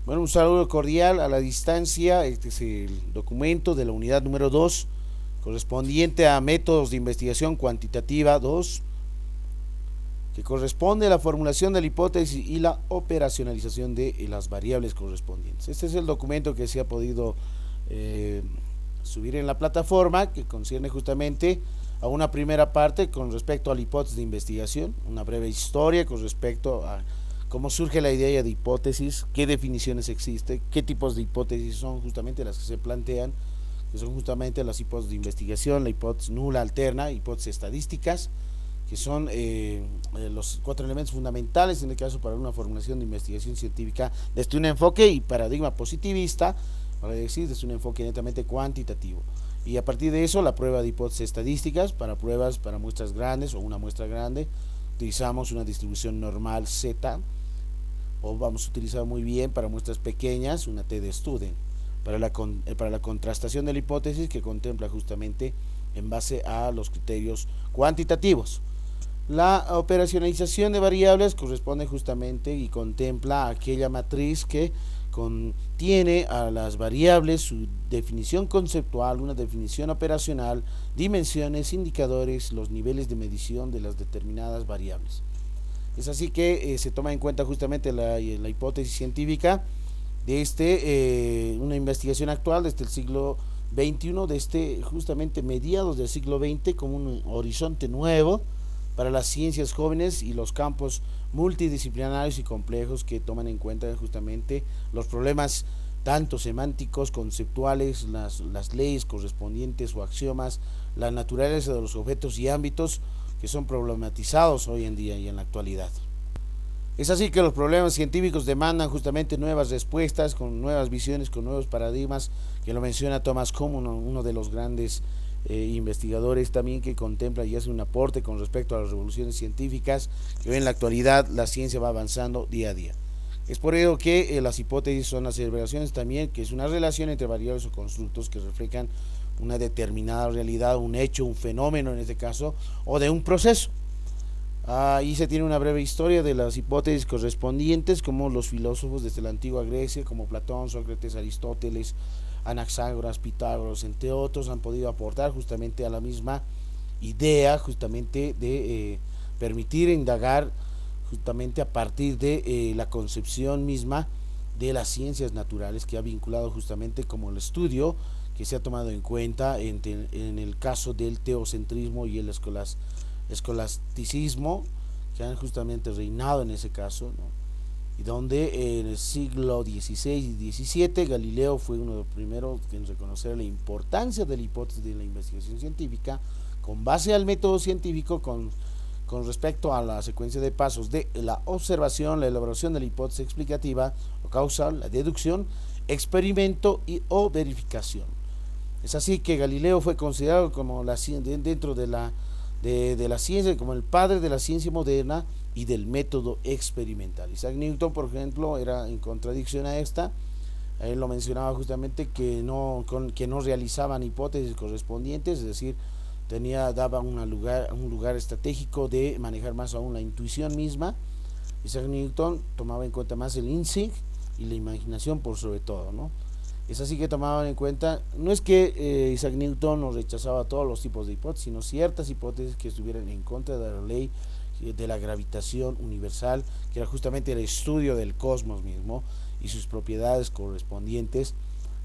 Bueno, un saludo cordial a la distancia. Este es el documento de la unidad número 2, correspondiente a métodos de investigación cuantitativa 2, que corresponde a la formulación de la hipótesis y la operacionalización de las variables correspondientes. Este es el documento que se ha podido eh, subir en la plataforma, que concierne justamente a una primera parte con respecto a la hipótesis de investigación, una breve historia con respecto a cómo surge la idea de hipótesis, qué definiciones existen, qué tipos de hipótesis son justamente las que se plantean, que son justamente las hipótesis de investigación, la hipótesis nula alterna, hipótesis estadísticas, que son los cuatro elementos fundamentales en el caso para una formulación de investigación científica desde un enfoque y paradigma positivista, para decir, desde un enfoque netamente cuantitativo. Y a partir de eso, la prueba de hipótesis estadísticas para pruebas para muestras grandes o una muestra grande, utilizamos una distribución normal Z, o vamos a utilizar muy bien para muestras pequeñas una T de Student, para la contrastación de la hipótesis que contempla justamente en base a los criterios cuantitativos. La operacionalización de variables corresponde justamente y contempla aquella matriz que contiene a las variables su definición conceptual, una definición operacional, dimensiones, indicadores, los niveles de medición de las determinadas variables. Es así que se toma en cuenta justamente la hipótesis científica de una investigación actual desde el siglo XXI, desde justamente mediados del siglo XX, como un horizonte nuevo para las ciencias jóvenes y los campos multidisciplinarios y complejos que toman en cuenta justamente los problemas tanto semánticos, conceptuales, las leyes correspondientes o axiomas, la naturaleza de los objetos y ámbitos que son problematizados hoy en día y en la actualidad. Es así que los problemas científicos demandan justamente nuevas respuestas, con nuevas visiones, con nuevos paradigmas, que lo menciona Thomas Kuhn, uno de los grandes investigadores también que contempla y hace un aporte con respecto a las revoluciones científicas, que hoy en la actualidad la ciencia va avanzando día a día. Es por ello que las hipótesis son las aseveraciones también, que es una relación entre variables o constructos que reflejan una determinada realidad, un hecho, un fenómeno en este caso, o de un proceso. Ahí se tiene una breve historia de las hipótesis correspondientes, como los filósofos desde la antigua Grecia, como Platón, Sócrates, Aristóteles, Anaxágoras, Pitágoras, entre otros, han podido aportar justamente a la misma idea, justamente de permitir indagar justamente a partir de la concepción misma de las ciencias naturales, que ha vinculado justamente como el estudio que se ha tomado en cuenta en el caso del teocentrismo y el escolasticismo, que han justamente reinado en ese caso, ¿no? Y donde en el siglo XVI y XVII Galileo fue uno de los primeros en reconocer la importancia de la hipótesis de la investigación científica con base al método científico, con respecto a la secuencia de pasos de la observación, la elaboración de la hipótesis explicativa o causal, la deducción, experimento o verificación. Es así que Galileo fue considerado como dentro de la ciencia, como el padre de la ciencia moderna y del método experimental. Isaac Newton, por ejemplo, era en contradicción a esta. Él lo mencionaba justamente que no realizaban hipótesis correspondientes, es decir, daba un lugar estratégico de manejar más aún la intuición misma. Isaac Newton tomaba en cuenta más el instinct y la imaginación por sobre todo, ¿no? Es así que tomaban en cuenta, no es que Isaac Newton no rechazaba todos los tipos de hipótesis, sino ciertas hipótesis que estuvieran en contra de la ley de la gravitación universal, que era justamente el estudio del cosmos mismo y sus propiedades correspondientes,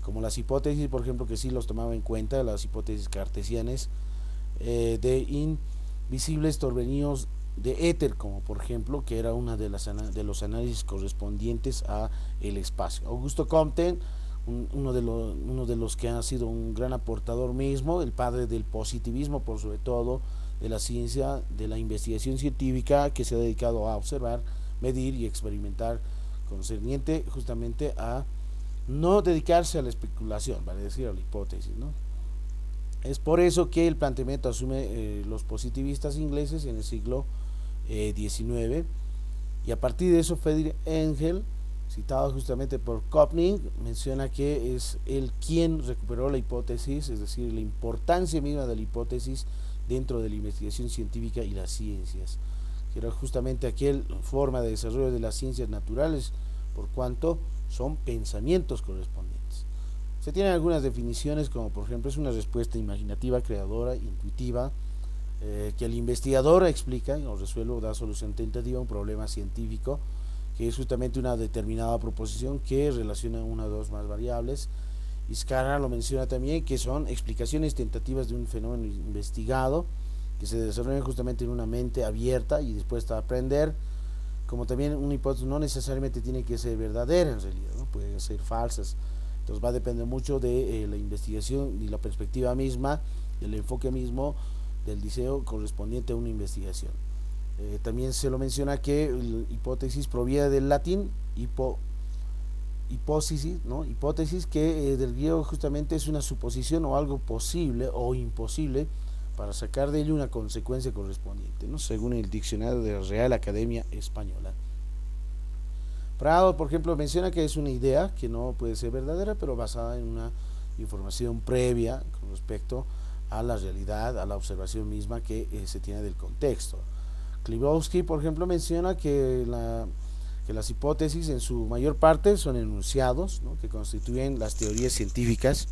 como las hipótesis, por ejemplo, que sí los tomaba en cuenta, las hipótesis cartesianas de invisibles torbellinos de éter, como por ejemplo, que era una de los análisis correspondientes a el espacio. Augusto Comte, uno de los que ha sido un gran aportador mismo, el padre del positivismo, por sobre todo de la ciencia, de la investigación científica, que se ha dedicado a observar, medir y experimentar, concerniente justamente a no dedicarse a la especulación, vale decir, a la hipótesis, ¿no? Es por eso que el planteamiento asume los positivistas ingleses en el siglo XIX, y a partir de eso Friedrich Engels, citado justamente por Kopning, menciona que es él quien recuperó la hipótesis, es decir, la importancia misma de la hipótesis dentro de la investigación científica y las ciencias, que era justamente aquella forma de desarrollo de las ciencias naturales, por cuanto son pensamientos correspondientes. Se tienen algunas definiciones, como por ejemplo es una respuesta imaginativa, creadora, intuitiva, que el investigador explica o resuelve o da solución tentativa a un problema científico, que es justamente una determinada proposición que relaciona una o dos más variables. Y Scarra lo menciona también, que son explicaciones tentativas de un fenómeno investigado, que se desarrollan justamente en una mente abierta y dispuesta a aprender. Como también una hipótesis no necesariamente tiene que ser verdadera en realidad, ¿no? Pueden ser falsas. Entonces va a depender mucho de la investigación y la perspectiva misma, del enfoque mismo, del diseño correspondiente a una investigación. También se lo menciona que hipótesis proviene del latín hipótesis, ¿no? Hipótesis, que del griego justamente es una suposición o algo posible o imposible para sacar de ello una consecuencia correspondiente, ¿no? Según el diccionario de la Real Academia Española. Prado, por ejemplo, menciona que es una idea que no puede ser verdadera, pero basada en una información previa con respecto a la realidad, a la observación misma que se tiene del contexto. Klibowski, por ejemplo, menciona que las hipótesis en su mayor parte son enunciados, ¿no? Que constituyen las teorías científicas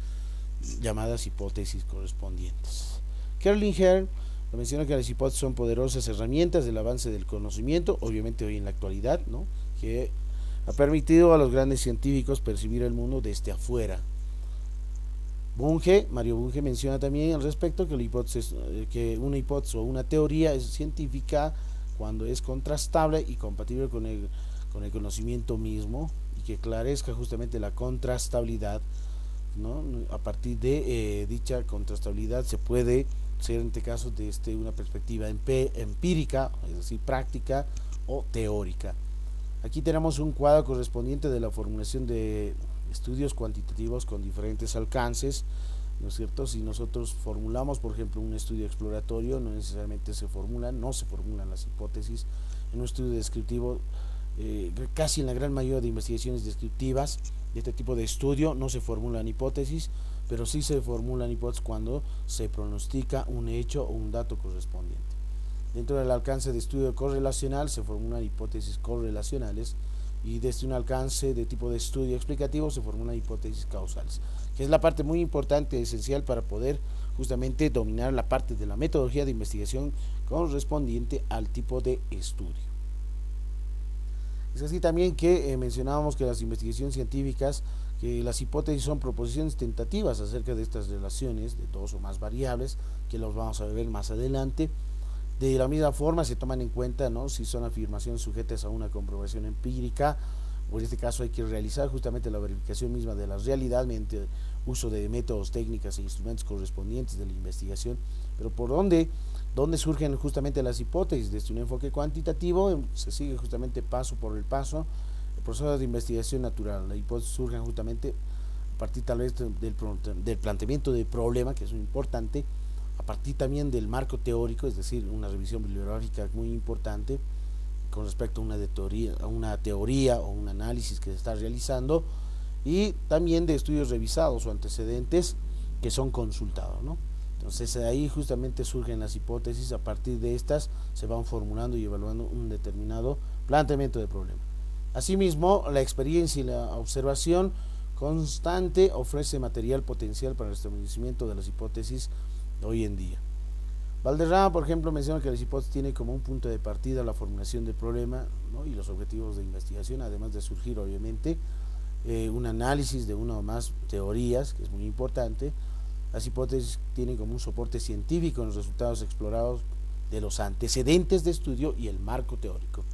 llamadas hipótesis correspondientes. Kerlinger menciona que las hipótesis son poderosas herramientas del avance del conocimiento, obviamente hoy en la actualidad, ¿no? Que ha permitido a los grandes científicos percibir el mundo desde afuera. Mario Bunge menciona también al respecto que una hipótesis o una teoría es científica cuando es contrastable y compatible con el conocimiento mismo, y que clarezca justamente la contrastabilidad, ¿no? A partir de dicha contrastabilidad se puede ser en este caso desde una perspectiva empírica, es decir, práctica o teórica. Aquí tenemos un cuadro correspondiente de la formulación de estudios cuantitativos con diferentes alcances, ¿no es cierto? Si nosotros formulamos, por ejemplo, un estudio exploratorio, no necesariamente no se formulan las hipótesis. En un estudio descriptivo, casi en la gran mayoría de investigaciones descriptivas de este tipo de estudio no se formulan hipótesis, pero sí se formulan hipótesis cuando se pronostica un hecho o un dato correspondiente. Dentro del alcance de estudio correlacional se formulan hipótesis correlacionales, y desde un alcance de tipo de estudio explicativo se formulan hipótesis causales, que es la parte muy importante, esencial para poder justamente dominar la parte de la metodología de investigación correspondiente al tipo de estudio. Es así también que mencionábamos que las investigaciones científicas, que las hipótesis son proposiciones tentativas acerca de estas relaciones de dos o más variables, que los vamos a ver más adelante. De la misma forma se toman en cuenta, ¿no?, si son afirmaciones sujetas a una comprobación empírica, o en este caso hay que realizar justamente la verificación misma de la realidad mediante uso de métodos, técnicas e instrumentos correspondientes de la investigación. Pero ¿por dónde surgen justamente las hipótesis? Desde un enfoque cuantitativo se sigue justamente paso por el paso el proceso de investigación natural. La hipótesis surge justamente a partir tal vez del planteamiento del problema, que es muy importante, a partir también del marco teórico, es decir, una revisión bibliográfica muy importante con respecto a una teoría o un análisis que se está realizando, y también de estudios revisados o antecedentes que son consultados, ¿no? Entonces ahí justamente surgen las hipótesis. A partir de estas se van formulando y evaluando un determinado planteamiento de problema. Asimismo, la experiencia y la observación constante ofrece material potencial para el establecimiento de las hipótesis hoy en día. Valderrama, por ejemplo, menciona que las hipótesis tienen como un punto de partida la formulación del problema, ¿no?, y los objetivos de investigación, además de surgir obviamente un análisis de una o más teorías, que es muy importante. Las hipótesis tienen como un soporte científico en los resultados explorados de los antecedentes de estudio y el marco teórico,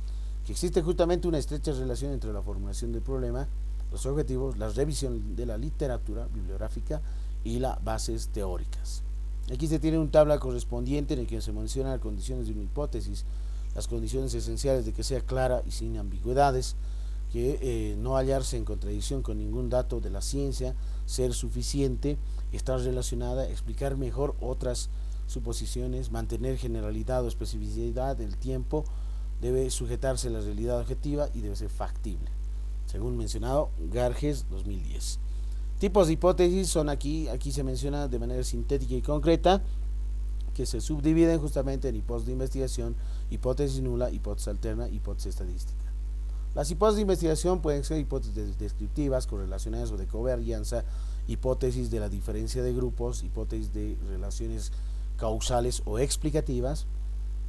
que existe justamente una estrecha relación entre la formulación del problema, los objetivos, la revisión de la literatura bibliográfica y las bases teóricas. Aquí se tiene un tabla correspondiente en el que se mencionan las condiciones de una hipótesis, las condiciones esenciales de que sea clara y sin ambigüedades, que no hallarse en contradicción con ningún dato de la ciencia, ser suficiente, estar relacionada, explicar mejor otras suposiciones, mantener generalidad o especificidad del tiempo, debe sujetarse a la realidad objetiva y debe ser factible, según mencionado Garges 2010. Tipos de hipótesis son aquí se menciona de manera sintética y concreta, que se subdividen justamente en hipótesis de investigación, hipótesis nula, hipótesis alterna, hipótesis estadística. Las hipótesis de investigación pueden ser hipótesis descriptivas, correlacionadas o de covarianza, hipótesis de la diferencia de grupos, hipótesis de relaciones causales o explicativas.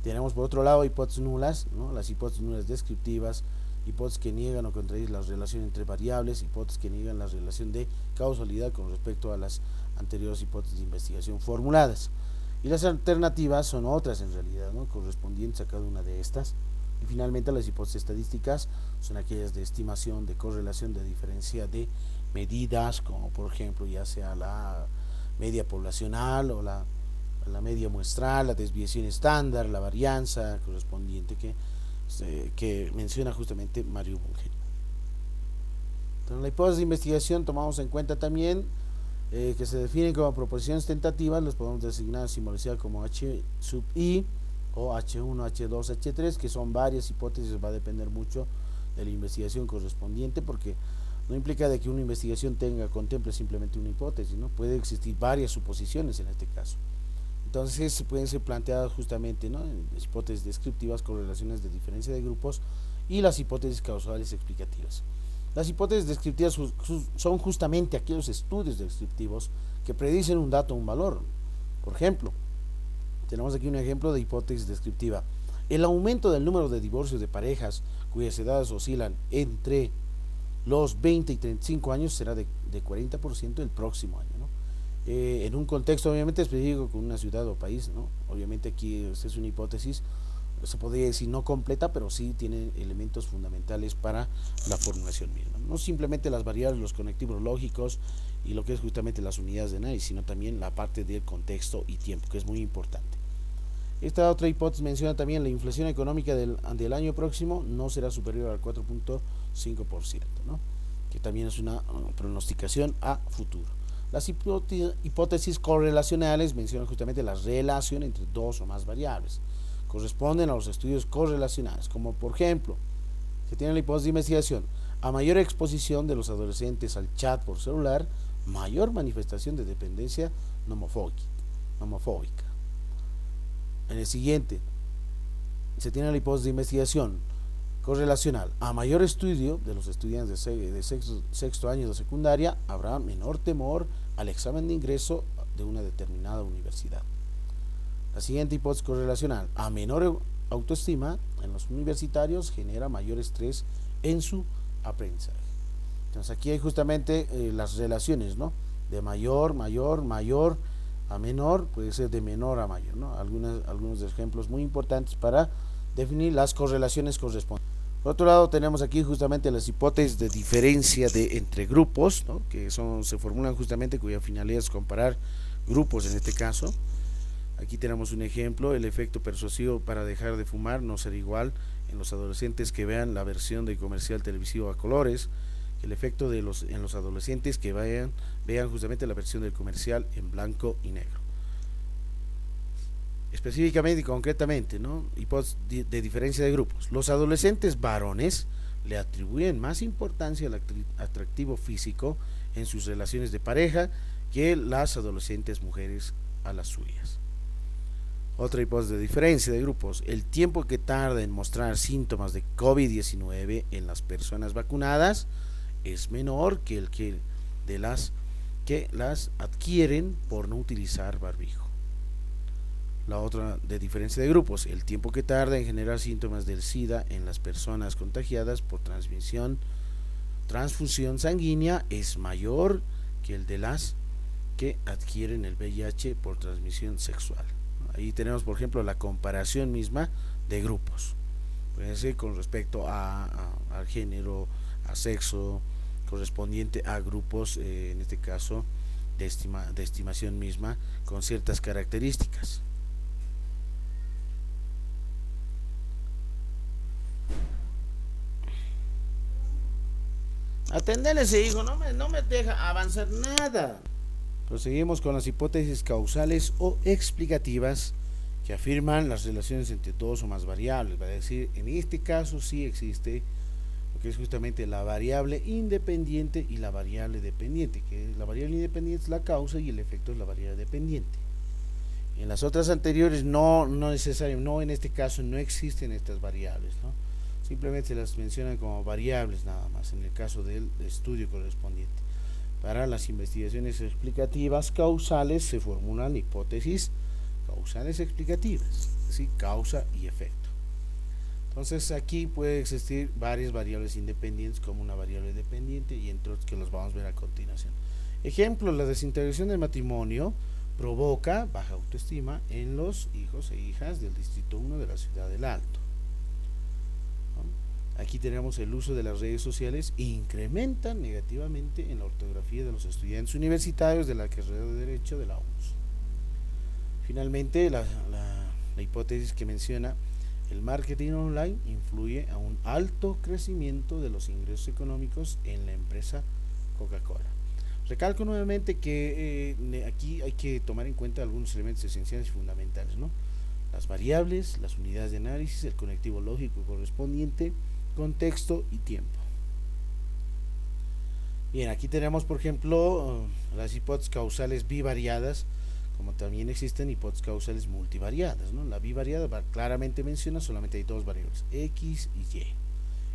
Tenemos por otro lado hipótesis nulas, ¿no? Las hipótesis nulas descriptivas, hipótesis que niegan o contradicen la relación entre variables, hipótesis que niegan la relación de causalidad con respecto a las anteriores hipótesis de investigación formuladas. Y las alternativas son otras en realidad, ¿no? Correspondientes a cada una de estas. Y finalmente las hipótesis estadísticas son aquellas de estimación, de correlación, de diferencia de medidas, como por ejemplo ya sea la media poblacional o la media muestral, la desviación estándar, la varianza correspondiente que menciona justamente Mario Bunge. Entonces, la hipótesis de investigación tomamos en cuenta también que se definen como proposiciones tentativas, los podemos designar simbolizar como H sub I o H1, H2, H3, que son varias hipótesis, va a depender mucho de la investigación correspondiente, porque no implica de que una investigación contemple simplemente una hipótesis, ¿no? Puede existir varias suposiciones en este caso. Entonces pueden ser planteadas justamente, ¿no?, hipótesis descriptivas, correlaciones de diferencia de grupos y las hipótesis causales explicativas. Las hipótesis descriptivas son justamente aquellos estudios descriptivos que predicen un dato o un valor. Por ejemplo, tenemos aquí un ejemplo de hipótesis descriptiva. El aumento del número de divorcios de parejas cuyas edades oscilan entre los 20 y 35 años será de 40% el próximo año, ¿no? En un contexto obviamente específico con una ciudad o país, ¿no? Obviamente aquí esta es una hipótesis, se podría decir no completa, pero sí tiene elementos fundamentales para la formulación misma. No simplemente las variables, los conectivos lógicos y lo que es justamente las unidades de análisis, sino también la parte del contexto y tiempo, que es muy importante. Esta otra hipótesis menciona también la inflación económica del año próximo no será superior al 4.5%, ¿no? Que también es una pronosticación a futuro. Las hipótesis correlacionales mencionan justamente la relación entre dos o más variables. Corresponden a los estudios correlacionales, como por ejemplo, se tiene la hipótesis de investigación: a mayor exposición de los adolescentes al chat por celular, mayor manifestación de dependencia nomofóbica. En el siguiente, se tiene la hipótesis de investigación correlacional: a mayor estudio de los estudiantes de sexto año de secundaria, habrá menor temor al examen de ingreso de una determinada universidad. La siguiente hipótesis correlacional: a menor autoestima en los universitarios genera mayor estrés en su aprendizaje. Entonces aquí hay justamente las relaciones, ¿no? De mayor a menor, puede ser de menor a mayor, ¿no? Algunos ejemplos muy importantes para definir las correlaciones correspondientes. Por otro lado, tenemos aquí justamente las hipótesis de diferencia entre grupos, ¿no?, que se formulan justamente cuya finalidad es comparar grupos en este caso. Aquí tenemos un ejemplo: el efecto persuasivo para dejar de fumar no será igual en los adolescentes que vean la versión de comercial televisivo a colores, que el efecto en los adolescentes que vean justamente la versión del comercial en blanco y negro. Específicamente y concretamente, ¿no?, hipótesis de diferencia de grupos. Los adolescentes varones le atribuyen más importancia al atractivo físico en sus relaciones de pareja que las adolescentes mujeres a las suyas. Otra hipótesis de diferencia de grupos: el tiempo que tarda en mostrar síntomas de COVID-19 en las personas vacunadas es menor que el que las adquieren por no utilizar barbijo. La otra de diferencia de grupos: el tiempo que tarda en generar síntomas del SIDA en las personas contagiadas por transfusión sanguínea es mayor que el de las que adquieren el VIH por transmisión sexual. Ahí tenemos, por ejemplo, la comparación misma de grupos, puede ser con respecto al género, a sexo, correspondiente a grupos, en este caso de estimación misma, con ciertas características. Atendele ese hijo, no me deja avanzar nada. Proseguimos con las hipótesis causales o explicativas, que afirman las relaciones entre dos o más variables. Va a decir, en este caso sí existe lo que es justamente la variable independiente y la variable dependiente, que la variable independiente es la causa y el efecto es la variable dependiente. En las otras anteriores no necesariamente, no, en este caso no existen estas variables, ¿no? simplemente se las mencionan como variables nada más en el caso del estudio correspondiente. Para las investigaciones explicativas causales se formulan hipótesis causales explicativas, es decir, causa y efecto. Entonces aquí puede existir varias variables independientes como una variable dependiente y entre otros que los vamos a ver a continuación. Ejemplo, la desintegración del matrimonio provoca baja autoestima en los hijos e hijas del Distrito 1 de la Ciudad del Alto. Aquí tenemos el uso de las redes sociales incrementa negativamente en la ortografía de los estudiantes universitarios de la carrera de Derecho de la UNS. Finalmente, la hipótesis que menciona el marketing online influye a un alto crecimiento de los ingresos económicos en la empresa Coca-Cola. Recalco nuevamente que aquí hay que tomar en cuenta algunos elementos esenciales y fundamentales, ¿no? Las variables, las unidades de análisis, el conectivo lógico correspondiente, contexto y tiempo. Bien, aquí tenemos por ejemplo las hipótesis causales bivariadas, como también existen hipótesis causales multivariadas, ¿no? La bivariada claramente menciona solamente hay dos variables, X y Y,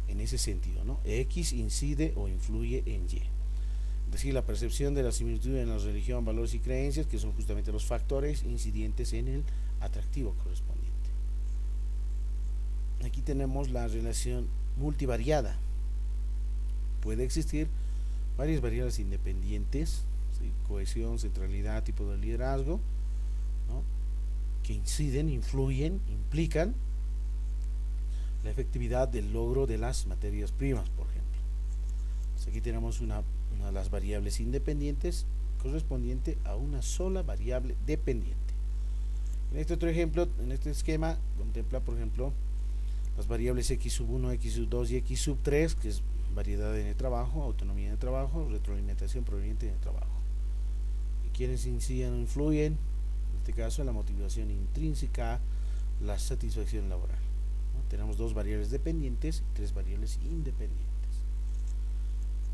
en ese sentido, ¿no? X incide o influye en Y. Es decir, la percepción de la similitud en la religión, valores y creencias, que son justamente los factores incidentes en el atractivo correspondiente. Aquí tenemos la relación multivariada. Puede existir varias variables independientes, ¿sí? Cohesión, centralidad, tipo de liderazgo, ¿no? Que inciden, influyen, implican la efectividad del logro de las materias primas, por ejemplo. Pues aquí tenemos una de las variables independientes correspondiente a una sola variable dependiente. En este otro ejemplo, en este esquema, contempla, por ejemplo, las variables x sub 1, x sub 2 y x sub 3, que es variedad en el trabajo, autonomía en el trabajo, retroalimentación proveniente en el trabajo. ¿Y quiénes inciden o influyen? En este caso, la motivación intrínseca, la satisfacción laboral, ¿no? Tenemos dos variables dependientes y tres variables independientes.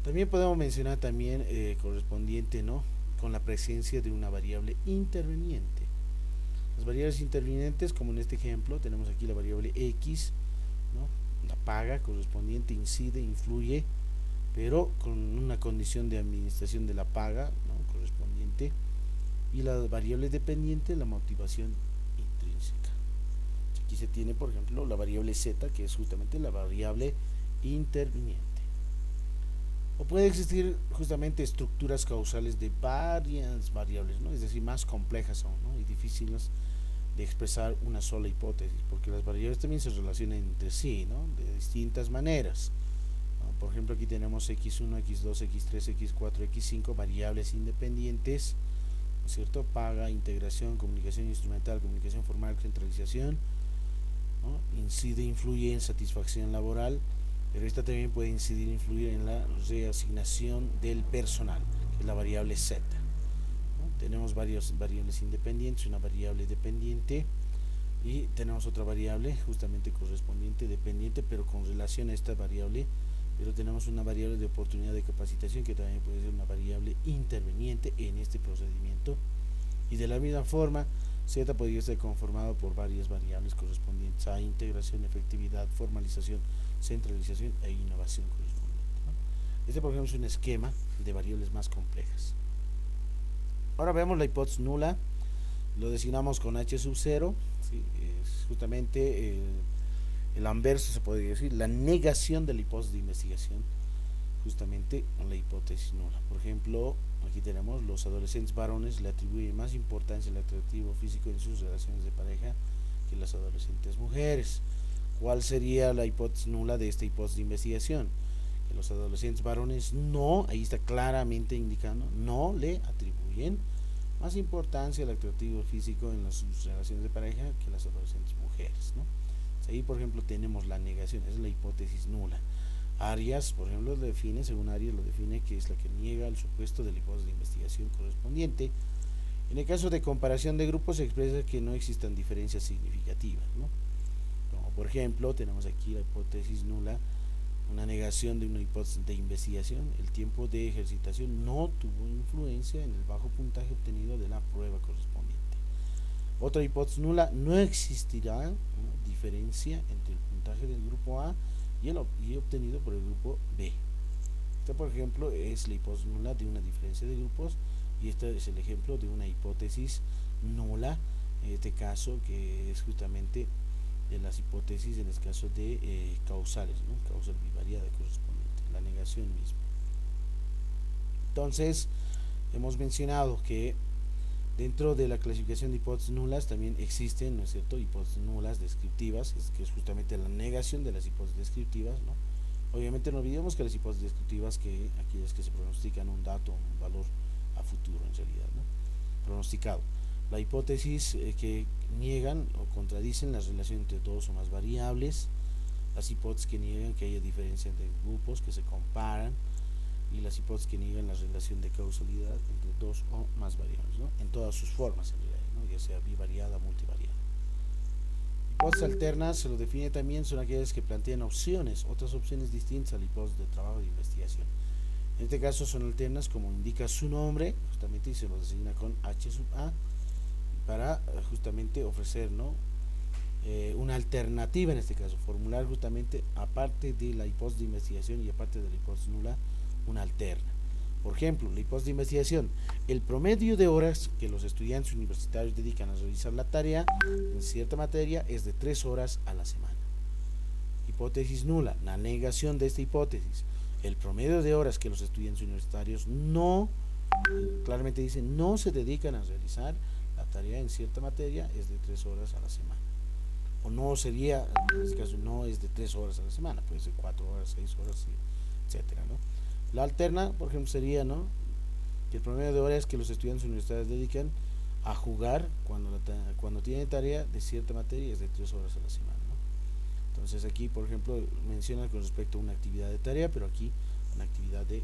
También podemos mencionar también correspondiente, ¿no? Con la presencia de una variable interveniente. Las variables intervinientes, como en este ejemplo, tenemos aquí la variable X, ¿no? La paga correspondiente incide, influye, pero con una condición de administración de la paga, ¿no? Correspondiente. Y la variable dependiente, la motivación intrínseca. Aquí se tiene, por ejemplo, la variable Z, que es justamente la variable interviniente. O puede existir justamente estructuras causales de varias variables, ¿no? Es decir, más complejas aún, ¿no? Y difíciles de expresar una sola hipótesis, porque las variables también se relacionan entre sí, ¿no? De distintas maneras, ¿no? Por ejemplo, aquí tenemos x1, x2, x3, x4, x5, variables independientes, ¿no es cierto? Paga, integración, comunicación instrumental, comunicación formal, centralización, ¿no? Incide, influye en satisfacción laboral, pero esta también puede incidir, influir en la reasignación del personal, que es la variable Z. Tenemos varias variables independientes, una variable dependiente y tenemos otra variable justamente correspondiente dependiente, pero con relación a esta variable, pero tenemos una variable de oportunidad de capacitación que también puede ser una variable interveniente en este procedimiento. Y de la misma forma, Z podría ser conformado por varias variables correspondientes a integración, efectividad, formalización, centralización e innovación correspondiente, ¿no? Este, por ejemplo, es un esquema de variables más complejas. Ahora vemos la hipótesis nula, lo designamos con H sub 0, ¿sí? Es justamente el anverso, se podría decir, la negación de la hipótesis de investigación, justamente en la hipótesis nula. Por ejemplo, aquí tenemos los adolescentes varones le atribuyen más importancia al atractivo físico en sus relaciones de pareja que las adolescentes mujeres. ¿Cuál sería la hipótesis nula de esta hipótesis de investigación? Que los adolescentes varones no, ahí está claramente indicando, no le atribuyen más importancia al atractivo físico en sus relaciones de pareja que las adolescentes mujeres, ¿no? Ahí, por ejemplo, tenemos la negación, esa es la hipótesis nula. Arias, por ejemplo, lo define, según Arias lo define, que es la que niega el supuesto de la hipótesis de investigación correspondiente. En el caso de comparación de grupos se expresa que no existan diferencias significativas, ¿no? Como por ejemplo, tenemos aquí la hipótesis nula, una negación de una hipótesis de investigación, el tiempo de ejercitación no tuvo influencia en el bajo puntaje obtenido de la prueba correspondiente. Otra hipótesis nula, no existirá, ¿no?, diferencia entre el puntaje del grupo A y obtenido por el grupo B. Esta, por ejemplo, es la hipótesis nula de una diferencia de grupos, y este es el ejemplo de una hipótesis nula, en este caso, que es justamente de las hipótesis en el caso de causales, ¿no? Causal bivariada correspondiente, la negación misma. Entonces, hemos mencionado que dentro de la clasificación de hipótesis nulas también existen, ¿no es cierto?, hipótesis nulas descriptivas, que es justamente la negación de las hipótesis descriptivas, ¿no? Obviamente no olvidemos que las hipótesis descriptivas, que aquellas que se pronostican un dato, un valor a futuro en realidad, ¿no? Pronosticado. La hipótesis que niegan o contradicen la relación entre dos o más variables, las hipótesis que niegan que haya diferencia entre grupos que se comparan, y las hipótesis que niegan la relación de causalidad entre dos o más variables, ¿no? En todas sus formas en realidad, ¿no? Ya sea bivariada o multivariada. Hipótesis alternas se lo define también, son aquellas que plantean opciones, otras opciones distintas a la hipótesis de trabajo de investigación. En este caso son alternas, como indica su nombre, justamente, y se lo designa con H sub A, para justamente ofrecer, ¿no?, una alternativa, en este caso, formular justamente, aparte de la hipótesis de investigación y aparte de la hipótesis nula, una alterna. Por ejemplo, la hipótesis de investigación: el promedio de horas que los estudiantes universitarios dedican a realizar la tarea en cierta materia es de 3 horas a la semana. Hipótesis nula: la negación de esta hipótesis: el promedio de horas que los estudiantes universitarios no, claramente dice, no se dedican a realizar la tarea en cierta materia es de 3 horas a la semana. O no sería, en este caso, no es de 3 horas a la semana, puede ser 4 horas, 6 horas, etcétera, ¿no? La alterna, por ejemplo, sería, ¿no?, que el promedio de horas que los estudiantes universitarios dedican a jugar cuando tienen tarea de cierta materia es de 3 horas a la semana, ¿no? Entonces aquí, por ejemplo, menciona con respecto a una actividad de tarea, pero aquí una actividad de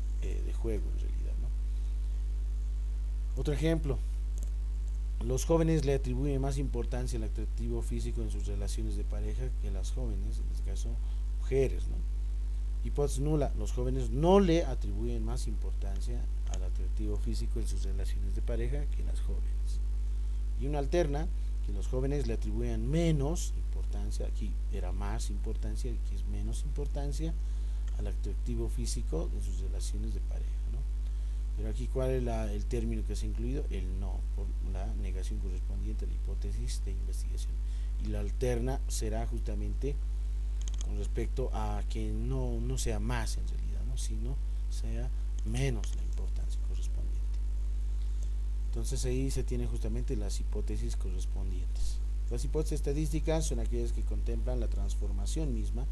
juego en realidad, ¿no? Otro ejemplo: los jóvenes le atribuyen más importancia al atractivo físico en sus relaciones de pareja que las jóvenes, en este caso mujeres, ¿no? Hipótesis nula: los jóvenes no le atribuyen más importancia al atractivo físico en sus relaciones de pareja que las jóvenes. Y una alterna: que los jóvenes le atribuyen menos importancia, aquí era más importancia, aquí es menos importancia, al atractivo físico de sus relaciones de pareja, ¿no? Pero aquí, ¿cuál es el término que se ha incluido? El no, por la negación correspondiente a la hipótesis de investigación. Y la alterna será justamente con respecto a que no sea más en realidad, ¿no?, sino sea menos la importancia correspondiente. Entonces ahí se tiene justamente las hipótesis correspondientes. Las hipótesis estadísticas son aquellas que contemplan la transformación misma,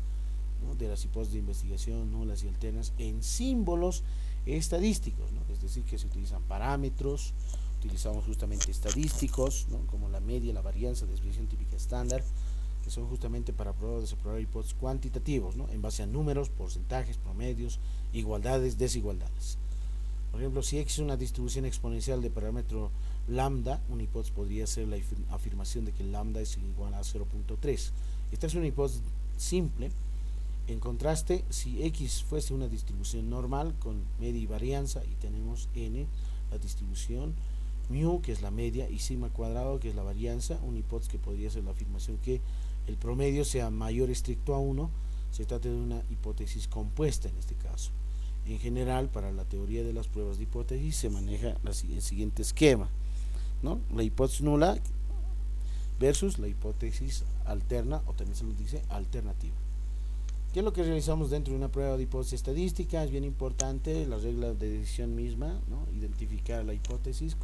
¿no?, de las hipótesis de investigación nulas y alternas en símbolos estadísticos, ¿no? Es decir, que se utilizan parámetros, utilizamos justamente estadísticos, ¿no?, como la media, la varianza, desviación típica estándar, que son justamente para desaprobar hipótesis cuantitativos, ¿no?, en base a números, porcentajes, promedios, igualdades, desigualdades. Por ejemplo, si X es una distribución exponencial de parámetro lambda, una hipótesis podría ser la afirmación de que lambda es igual a 0.3. Esta es una hipótesis simple. En contraste, si X fuese una distribución normal con media y varianza, y tenemos N, la distribución, mu, que es la media, y sigma cuadrado, que es la varianza, una hipótesis que podría ser la afirmación que el promedio sea mayor estricto a 1, se trata de una hipótesis compuesta en este caso. En general, para la teoría de las pruebas de hipótesis se maneja el siguiente esquema, ¿no? La hipótesis nula versus la hipótesis alterna, o también se nos dice alternativa. ¿Qué es lo que realizamos dentro de una prueba de hipótesis estadística? Es bien importante la regla de decisión misma, ¿no?, identificar la hipótesis,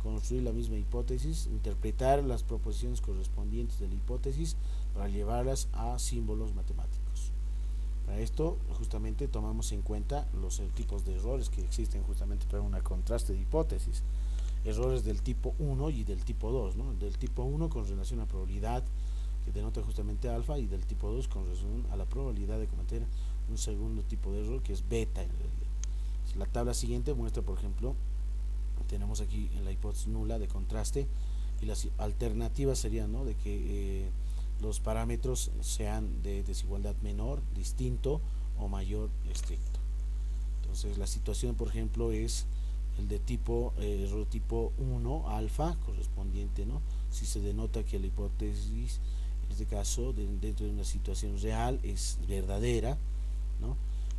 construir la misma hipótesis, interpretar las proposiciones correspondientes de la hipótesis para llevarlas a símbolos matemáticos. Para esto justamente tomamos en cuenta los tipos de errores que existen justamente para un contraste de hipótesis. Errores del tipo 1 y del tipo 2, ¿no? Del tipo 1 con relación a probabilidad, que denota justamente alfa, y del tipo 2 con relación a la probabilidad de cometer un segundo tipo de error, que es beta en realidad. La tabla siguiente muestra, por ejemplo, tenemos aquí en la hipótesis nula de contraste, y las alternativas serían, ¿no?, de que los parámetros sean de desigualdad menor, distinto o mayor estricto. Entonces la situación, por ejemplo, es el de tipo error tipo 1 alfa correspondiente, ¿no?, si se denota que la hipótesis en este caso dentro de una situación real es verdadera, ¿no?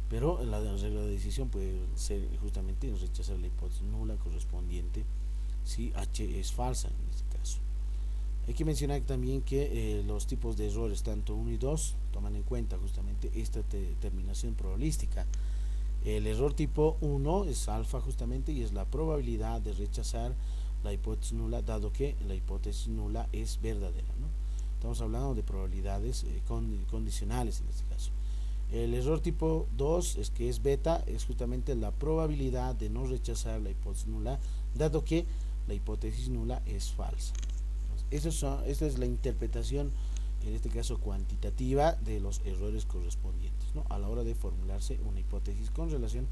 Pero la regla de decisión puede ser justamente rechazar la hipótesis nula correspondiente si H es falsa en este caso. Hay que mencionar también que los tipos de errores, tanto 1 y 2, toman en cuenta justamente esta determinación probabilística. El error tipo 1 es alfa justamente y es la probabilidad de rechazar la hipótesis nula, dado que la hipótesis nula es verdadera, ¿no? Estamos hablando de probabilidades condicionales en este caso. El error tipo 2 es que es beta, es justamente la probabilidad de no rechazar la hipótesis nula, dado que la hipótesis nula es falsa. Esta es la interpretación, en este caso cuantitativa, de los errores correspondientes, ¿no? A la hora de formularse una hipótesis con relación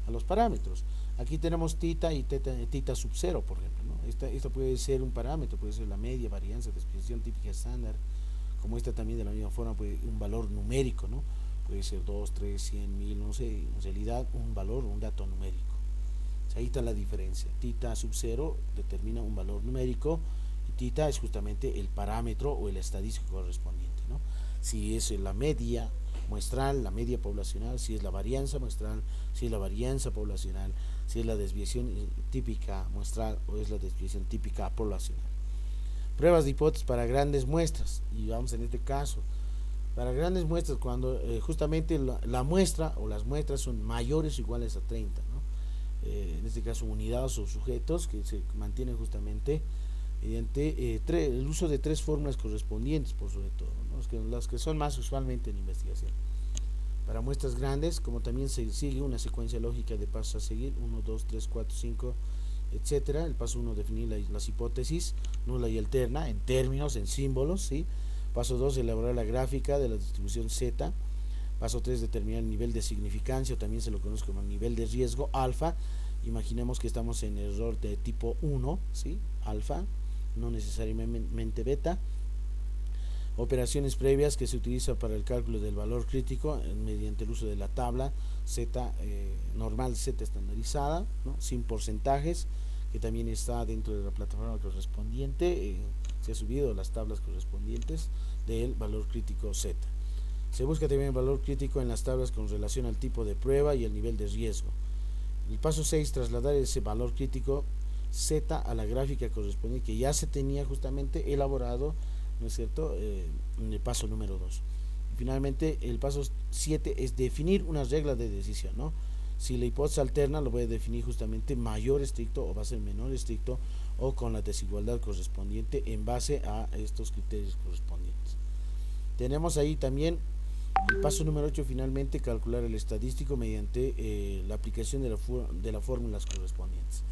a los parámetros. Aquí tenemos tita y tita sub 0, por ejemplo, ¿no? Esta puede ser un parámetro, puede ser la media, varianza, desviación típica estándar, como esta también de la misma forma puede un valor numérico, ¿no? Puede ser 2, 3, 100, 1000, no sé, en realidad un valor, un dato numérico. O sea, ahí está la diferencia. Tita sub 0 determina un valor numérico y tita es justamente el parámetro o el estadístico correspondiente, ¿no? Si es la media muestral, la media poblacional, si es la varianza muestral, si es la varianza poblacional, si es la desviación típica muestral o es la desviación típica poblacional. Pruebas de hipótesis para grandes muestras, y vamos en este caso para grandes muestras cuando justamente la muestra o las muestras son mayores o iguales a 30, ¿no? En este caso unidades o sujetos que se mantienen justamente mediante el uso de 3 fórmulas correspondientes por sobre todo, ¿no? Las que son más usualmente en investigación. Para muestras grandes, como también se sigue una secuencia lógica de pasos a seguir, 1, 2, 3, 4, 5, etcétera. El paso 1, definir las hipótesis nula y alterna en términos, en símbolos, ¿sí? Paso 2, elaborar la gráfica de la distribución Z. Paso 3, determinar el nivel de significancia, o también se lo conoce como nivel de riesgo alfa. Imaginemos que estamos en error de tipo 1, ¿sí? Alfa, no necesariamente beta. Operaciones previas que se utiliza para el cálculo del valor crítico mediante el uso de la tabla Z normal, Z estandarizada, ¿no? Sin porcentajes, que también está dentro de la plataforma correspondiente. Se ha subido las tablas correspondientes del valor crítico Z. Se busca también el valor crítico en las tablas con relación al tipo de prueba y el nivel de riesgo. El paso 6, trasladar ese valor crítico Z a la gráfica correspondiente que ya se tenía justamente elaborado, ¿no es cierto?, en el paso número 2. Finalmente, el paso 7 es definir una regla de decisión, ¿no? Si la hipótesis alterna lo voy a definir justamente mayor estricto o va a ser menor estricto o con la desigualdad correspondiente en base a estos criterios correspondientes. Tenemos ahí también el paso número 8, finalmente calcular el estadístico mediante la aplicación de las fórmulas correspondientes.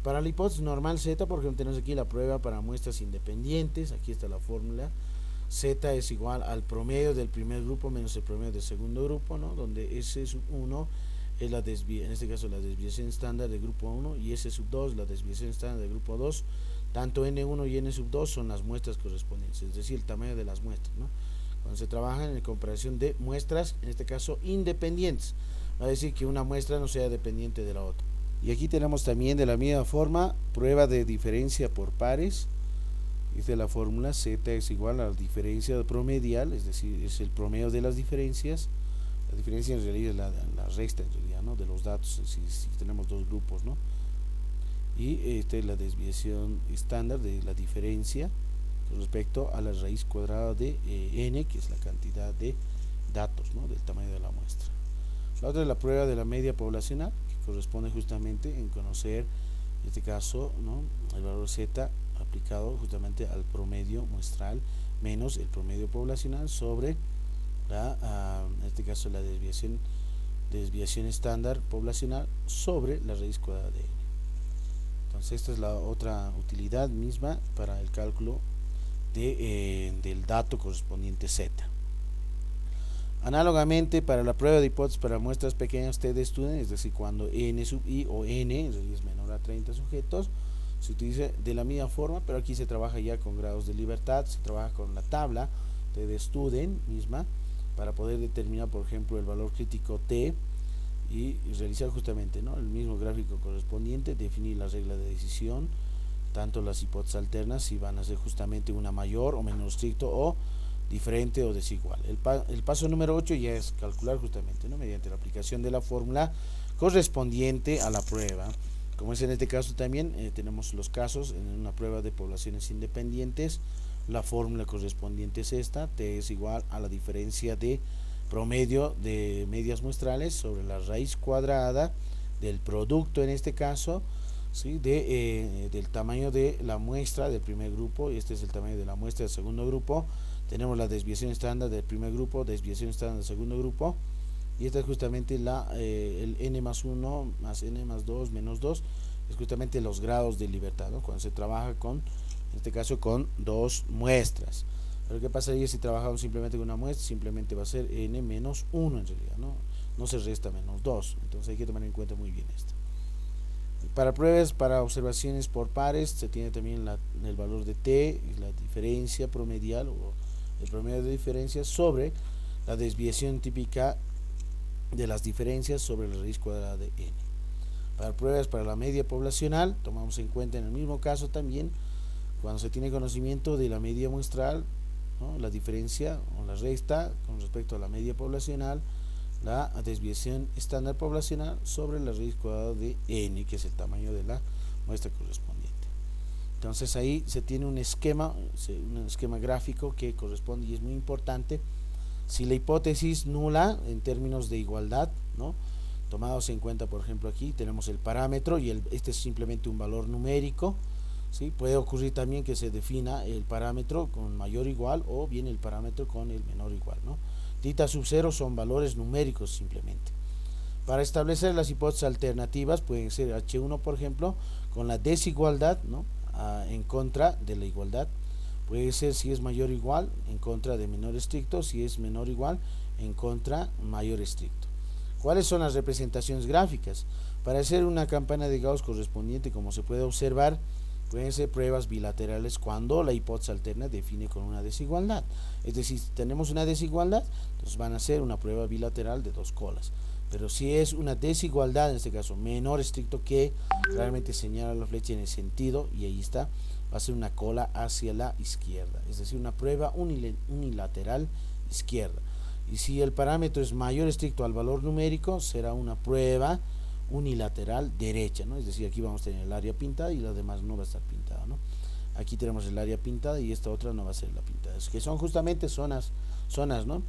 Para la hipótesis normal Z, por ejemplo, tenemos aquí la prueba para muestras independientes. Aquí está la fórmula. Z es igual al promedio del primer grupo menos el promedio del segundo grupo, ¿no? Donde S sub 1 es en este caso la desviación estándar del grupo 1 y S sub 2 la desviación estándar del grupo 2. Tanto N1 y N sub 2 son las muestras correspondientes, es decir, el tamaño de las muestras, ¿no? Cuando se trabaja en comparación de muestras, en este caso independientes, va a decir que una muestra no sea dependiente de la otra. Y aquí tenemos también de la misma forma prueba de diferencia por pares. Esta es la fórmula. Z es igual a la diferencia promedial, es decir, es el promedio de las diferencias. La diferencia en realidad es la resta en realidad, ¿no?, de los datos si tenemos dos grupos, ¿no? Y esta es la desviación estándar de la diferencia con respecto a la raíz cuadrada de n, que es la cantidad de datos, ¿no?, del tamaño de la muestra. La otra es la prueba de la media poblacional, que corresponde justamente en conocer, en este caso, ¿no?, el valor Z aplicado justamente al promedio muestral menos el promedio poblacional sobre en este caso la desviación estándar poblacional sobre la raíz cuadrada de n. Entonces esta es la otra utilidad misma para el cálculo del dato correspondiente Z. Análogamente, para la prueba de hipótesis para muestras pequeñas T de student, es decir, cuando n sub i o n es menor a 30 sujetos, se utiliza de la misma forma, pero aquí se trabaja ya con grados de libertad, se trabaja con la tabla T de student misma para poder determinar, por ejemplo, el valor crítico T y realizar justamente, ¿no?, el mismo gráfico correspondiente, definir la regla de decisión, tanto las hipótesis alternas si van a ser justamente una mayor o menor estricto o diferente o desigual. El paso número 8 ya es calcular justamente, ¿no?, mediante la aplicación de la fórmula correspondiente a la prueba. Como es en este caso también, tenemos los casos en una prueba de poblaciones independientes. La fórmula correspondiente es esta: T es igual a la diferencia de promedio de medias muestrales sobre la raíz cuadrada del producto, en este caso, ¿sí?, del tamaño de la muestra del primer grupo, y este es el tamaño de la muestra del segundo grupo. Tenemos la desviación estándar del primer grupo, desviación estándar del segundo grupo, y esta es justamente el n más 1 más n más 2 menos 2, es justamente los grados de libertad, ¿no?, cuando se trabaja con, en este caso, con dos muestras. Pero ¿qué pasaría si trabajamos simplemente con una muestra? Simplemente va a ser n menos 1 en realidad, no se resta menos 2, entonces hay que tomar en cuenta muy bien esto. Para pruebas, para observaciones por pares, se tiene también el valor de t, y la diferencia promedial o el promedio de diferencias sobre la desviación típica de las diferencias sobre la raíz cuadrada de n. Para pruebas para la media poblacional, tomamos en cuenta en el mismo caso también, cuando se tiene conocimiento de la media muestral, ¿no?, la diferencia o la resta con respecto a la media poblacional, la desviación estándar poblacional sobre la raíz cuadrada de n, que es el tamaño de la muestra correspondiente. Entonces ahí se tiene un esquema gráfico que corresponde y es muy importante. Si la hipótesis nula en términos de igualdad, ¿no?, tomados en cuenta, por ejemplo, aquí tenemos el parámetro y este es simplemente un valor numérico, ¿sí? Puede ocurrir también que se defina el parámetro con mayor o igual, o bien el parámetro con el menor o igual, ¿no? Θ sub 0 son valores numéricos simplemente. Para establecer las hipótesis alternativas pueden ser H1, por ejemplo, con la desigualdad, ¿no?, en contra de la igualdad. Puede ser, si es mayor o igual, en contra de menor estricto; si es menor o igual, en contra mayor estricto. ¿Cuáles son las representaciones gráficas? Para hacer una campana de Gauss correspondiente, como se puede observar, pueden ser pruebas bilaterales cuando la hipótesis alterna define con una desigualdad. Es decir, si tenemos una desigualdad, entonces van a ser una prueba bilateral de dos colas. Pero si es una desigualdad, en este caso menor estricto, que realmente señala la flecha en el sentido, y ahí está, va a ser una cola hacia la izquierda, es decir, una prueba unilateral izquierda. Y si el parámetro es mayor estricto al valor numérico, será una prueba unilateral derecha, ¿no? Es decir, aquí vamos a tener el área pintada y lo demás no va a estar pintado, ¿no? Aquí tenemos el área pintada y esta otra no va a ser la pintada. Es que son justamente zonas, ¿no?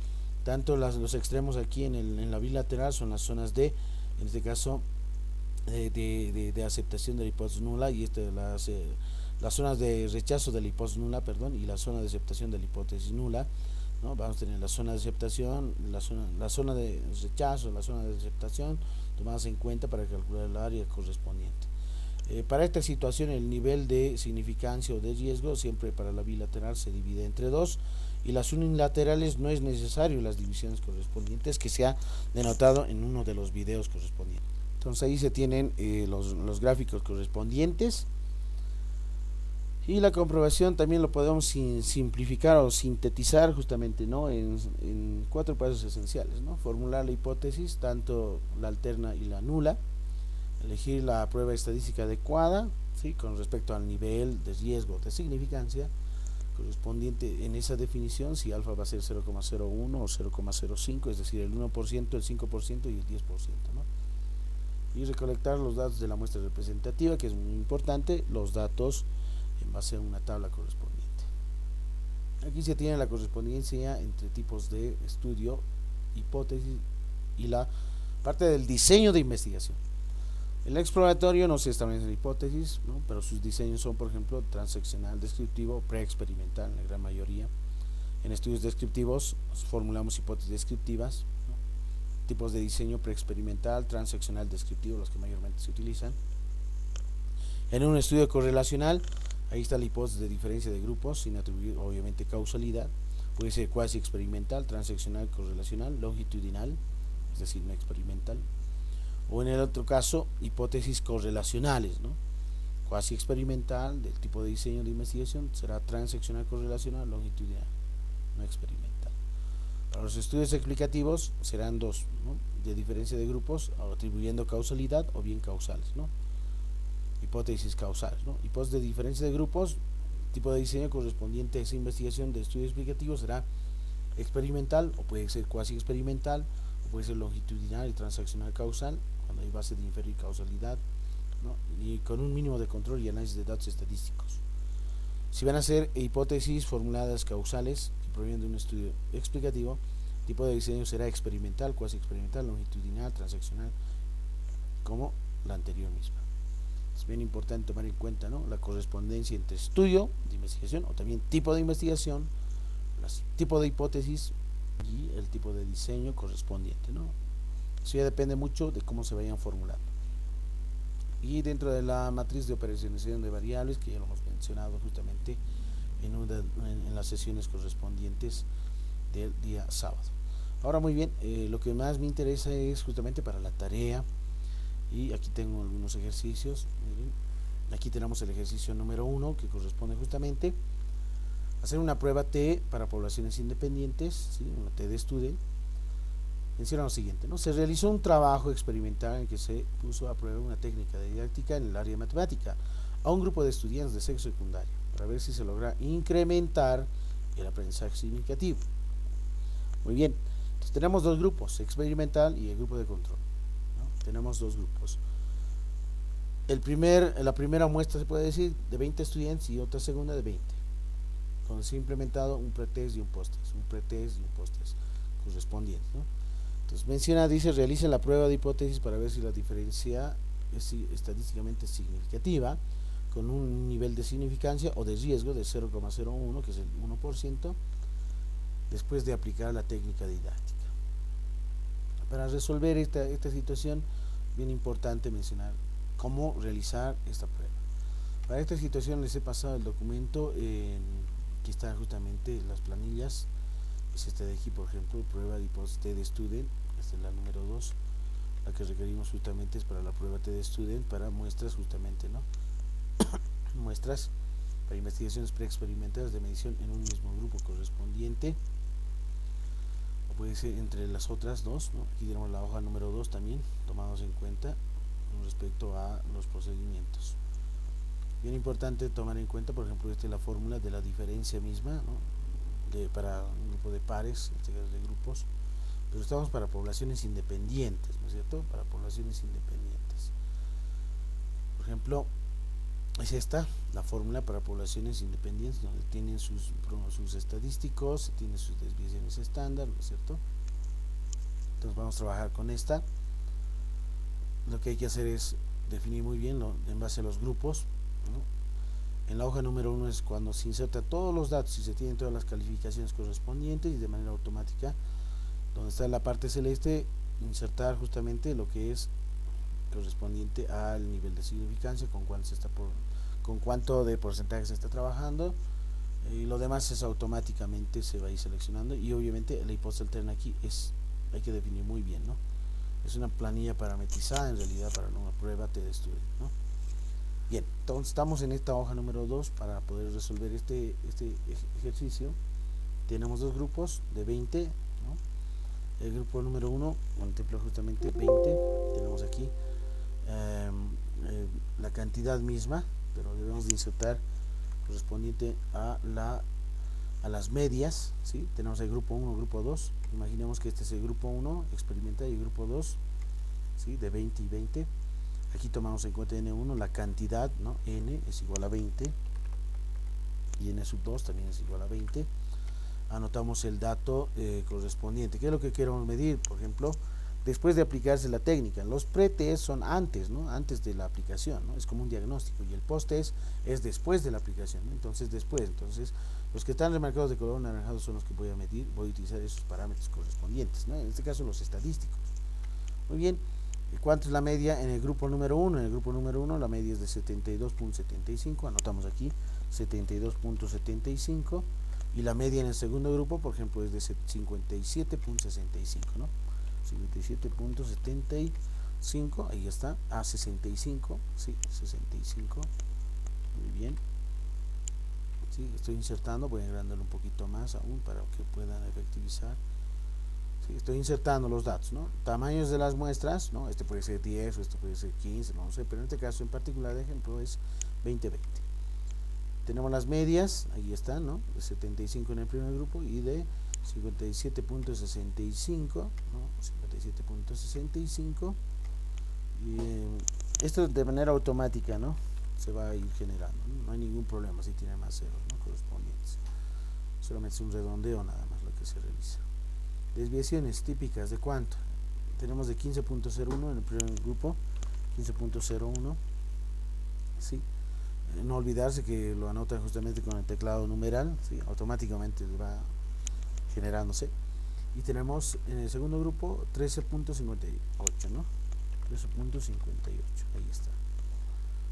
Tanto los extremos aquí en la bilateral son las zonas de, en este caso, de aceptación de la hipótesis nula, y las zonas de rechazo de la hipótesis nula, perdón, y la zona de aceptación de la hipótesis nula, ¿no? Vamos a tener la zona de aceptación, la zona de rechazo, la zona de aceptación, tomadas en cuenta para calcular el área correspondiente. Para esta situación, el nivel de significancia o de riesgo siempre para la bilateral se divide entre 2, y las unilaterales no es necesario las divisiones correspondientes, que se ha denotado en uno de los videos correspondientes. Entonces ahí se tienen los gráficos correspondientes, y la comprobación también lo podemos simplificar o sintetizar justamente, ¿no?, en 4 pasos esenciales, ¿no? Formular la hipótesis, tanto la alterna y la nula; elegir la prueba estadística adecuada, ¿sí?, con respecto al nivel de riesgo de significancia correspondiente en esa definición, si alfa va a ser 0,01 o 0,05, es decir, el 1%, el 5% y el 10%, ¿no? Y recolectar los datos de la muestra representativa, que es muy importante, los datos en base a una tabla correspondiente. Aquí se tiene la correspondencia entre tipos de estudio, hipótesis y la parte del diseño de investigación. El exploratorio no se establece en hipótesis, ¿no?, pero sus diseños son, por ejemplo, transaccional, descriptivo, preexperimental en la gran mayoría. En estudios descriptivos formulamos hipótesis descriptivas, ¿no?, tipos de diseño: preexperimental, transaccional, descriptivo, los que mayormente se utilizan. En un estudio correlacional, ahí está la hipótesis de diferencia de grupos sin atribuir obviamente causalidad. Puede ser cuasi experimental, transaccional, correlacional, longitudinal, es decir, no experimental. O en el otro caso, hipótesis correlacionales, ¿no?, cuasi experimental, del tipo de diseño de investigación será transaccional, correlacional, longitudinal, no experimental. Para los estudios explicativos serán 2, ¿no?, de diferencia de grupos, atribuyendo causalidad o bien causales, ¿no?, hipótesis causales, ¿no? Hipótesis de diferencia de grupos, tipo de diseño correspondiente a esa investigación de estudio explicativo será experimental, o puede ser cuasi experimental, o puede ser longitudinal y transaccional causal, cuando hay base de inferir causalidad, ¿no? Y con un mínimo de control y análisis de datos estadísticos. Si van a ser hipótesis formuladas causales que provienen de un estudio explicativo, el tipo de diseño será experimental, cuasi experimental, longitudinal, transaccional, como la anterior misma. Es bien importante tomar en cuenta, ¿no?, la correspondencia entre estudio de investigación, o también tipo de investigación, tipo de hipótesis y el tipo de diseño correspondiente, ¿no? Eso ya depende mucho de cómo se vayan formulando. Y dentro de la matriz de operacionalización de variables, que ya lo hemos mencionado justamente en las sesiones correspondientes del día sábado. Ahora, muy bien, lo que más me interesa es justamente para la tarea, y aquí tengo algunos ejercicios. Miren, aquí tenemos el ejercicio número 1, que corresponde justamente a hacer una prueba T para poblaciones independientes, ¿sí?, una T de student. Menciona lo siguiente, ¿no? Se realizó un trabajo experimental en que se puso a prueba una técnica de didáctica en el área de matemática a un grupo de estudiantes de sexo secundario para ver si se logra incrementar el aprendizaje significativo. Muy bien, entonces tenemos dos grupos, experimental y el grupo de control, ¿no? Tenemos dos grupos. La primera muestra se puede decir de 20 estudiantes y otra segunda de 20, donde se ha implementado un pretest y un posttest, correspondientes, ¿no? Entonces menciona, dice, realiza la prueba de hipótesis para ver si la diferencia es estadísticamente significativa, con un nivel de significancia o de riesgo de 0,01, que es el 1%, después de aplicar la técnica didáctica. Para resolver esta situación, bien importante mencionar cómo realizar esta prueba. Para esta situación les he pasado el documento que está justamente las planillas. Es este de aquí, por ejemplo, prueba de hipótesis T de student. Esta es la número 2, la que requerimos justamente es para la prueba T de student, para muestras justamente, ¿no? Muestras para investigaciones preexperimentales de medición en un mismo grupo correspondiente, o puede ser entre las otras dos, ¿no? Aquí tenemos la hoja número 2 también, tomados en cuenta con respecto a los procedimientos. Bien importante tomar en cuenta, por ejemplo, esta es la fórmula de la diferencia misma, ¿no?, para un grupo de pares, en este caso de grupos, pero estamos para poblaciones independientes, ¿no es cierto? Para poblaciones independientes. Por ejemplo, es esta la fórmula para poblaciones independientes, donde tienen sus estadísticos, tienen sus desviaciones estándar, ¿no es cierto? Entonces vamos a trabajar con esta. Lo que hay que hacer es definir muy bien en base a los grupos, ¿no? En la hoja número 1 es cuando se inserta todos los datos y se tienen todas las calificaciones correspondientes, y de manera automática, donde está la parte celeste, insertar justamente lo que es correspondiente al nivel de significancia, con cuánto de porcentaje se está trabajando, y lo demás es automáticamente se va a ir seleccionando. Y obviamente la hipótesis alterna aquí hay que definir muy bien, ¿no? Es una planilla parametrizada en realidad para una prueba T de estudio, ¿no? Bien, entonces estamos en esta hoja número 2 para poder resolver este ejercicio. Tenemos dos grupos de 20, ¿no? El grupo número 1 contempla justamente 20. Tenemos aquí la cantidad misma, pero debemos de insertar correspondiente a las medias, ¿sí? Tenemos el grupo 1, grupo 2. Imaginemos que este es el grupo 1 experimental y el grupo 2, ¿sí?, de 20 y 20. Aquí tomamos en cuenta N1, la cantidad, ¿no? N es igual a 20 y N sub 2 también es igual a 20. Anotamos el dato correspondiente. ¿Qué es lo que queremos medir? Por ejemplo, después de aplicarse la técnica. Los pre-test son antes, ¿no?, antes de la aplicación, ¿no? Es como un diagnóstico, y el post-test es después de la aplicación, ¿no? Entonces los que están remarcados de color anaranjado son los que voy a medir. Voy a utilizar esos parámetros correspondientes, ¿no? En este caso los estadísticos. Muy bien. ¿Cuánto es la media en el grupo número 1? En el grupo número 1 la media es de 72.75, anotamos aquí 72.75, y la media en el segundo grupo, por ejemplo, es de 57.65, ¿no? 57.75, ahí está, a 65, sí, 65, muy bien. Sí, estoy insertando, voy agrandándolo un poquito más aún para que puedan efectivizar. Estoy insertando los datos, ¿no? Tamaños de las muestras, ¿no? Este puede ser 10 o este puede ser 15, no sé, pero en este caso en particular de ejemplo es 20-20. Tenemos las medias, ahí están, ¿no? De 75 en el primer grupo y de 57.65, ¿no? 57.65, y esto de manera automática, ¿no? Se va a ir generando, ¿no? No hay ningún problema si tiene más ceros, ¿no? Correspondientes. Solamente es un redondeo nada más lo que se realiza. Desviaciones típicas, ¿de cuánto? Tenemos de 15.01 en el primer grupo, 15.01, ¿sí? No olvidarse que lo anotan justamente con el teclado numeral, ¿sí? Automáticamente va generándose. Y tenemos en el segundo grupo 13.58, ¿no? 13.58, ahí está.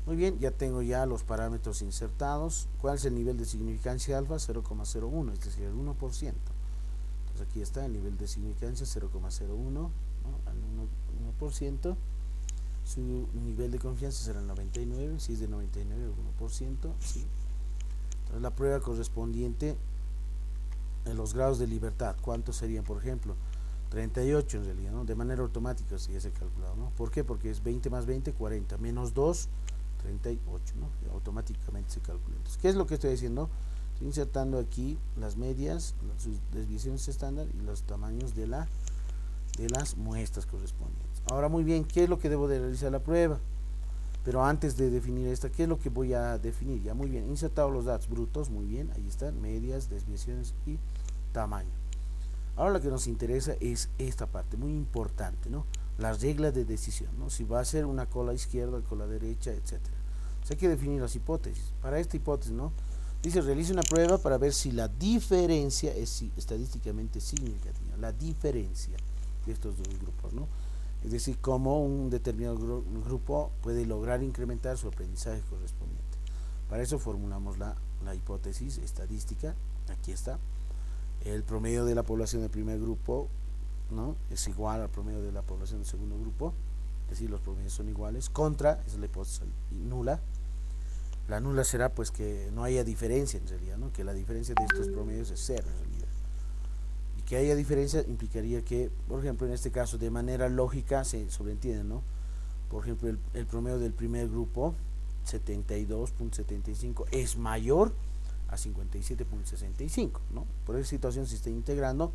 Muy bien, ya tengo ya los parámetros insertados. ¿Cuál es el nivel de significancia alfa? 0,01, es decir, el 1%. Entonces aquí está el nivel de significancia 0,01, ¿no? Al 1%. Su nivel de confianza será el 99, si es de 99, el 1%, ¿sí? Entonces la prueba correspondiente en los grados de libertad, ¿cuántos serían? Por ejemplo, 38 en realidad, ¿no? De manera automática si ya se ha calculado, ¿no? ¿Por qué? Porque es 20 más 20, 40, menos 2, 38, ¿no? Y automáticamente se calcula. Entonces, ¿qué es lo que estoy haciendo? Estoy insertando aquí las medias, sus desviaciones estándar y los tamaños de las muestras correspondientes. Ahora, muy bien, ¿qué es lo que debo de realizar la prueba? Pero antes de definir esta, ¿qué es lo que voy a definir? Ya, muy bien, insertado los datos brutos, muy bien, ahí están, medias, desviaciones y tamaño. Ahora lo que nos interesa es esta parte, muy importante, ¿no? Las reglas de decisión, ¿no? Si va a ser una cola izquierda, cola derecha, etcétera. O sea, hay que definir las hipótesis. Para esta hipótesis, ¿no? Dice, realice una prueba para ver si la diferencia es estadísticamente significativa. La diferencia de estos dos grupos, ¿no? Es decir, cómo un determinado grupo puede lograr incrementar su aprendizaje correspondiente. Para eso formulamos la hipótesis estadística. Aquí está. El promedio de la población del primer grupo, ¿no? Es igual al promedio de la población del segundo grupo, es decir, los promedios son iguales, contra, esa es la hipótesis nula. La nula será pues que no haya diferencia en realidad, ¿no? Que la diferencia de estos promedios es cero en realidad. Y que haya diferencia implicaría que, por ejemplo, en este caso, de manera lógica se sobreentiende, ¿no? Por ejemplo, el promedio del primer grupo, 72.75, es mayor a 57.65, ¿no? Por esa situación se está integrando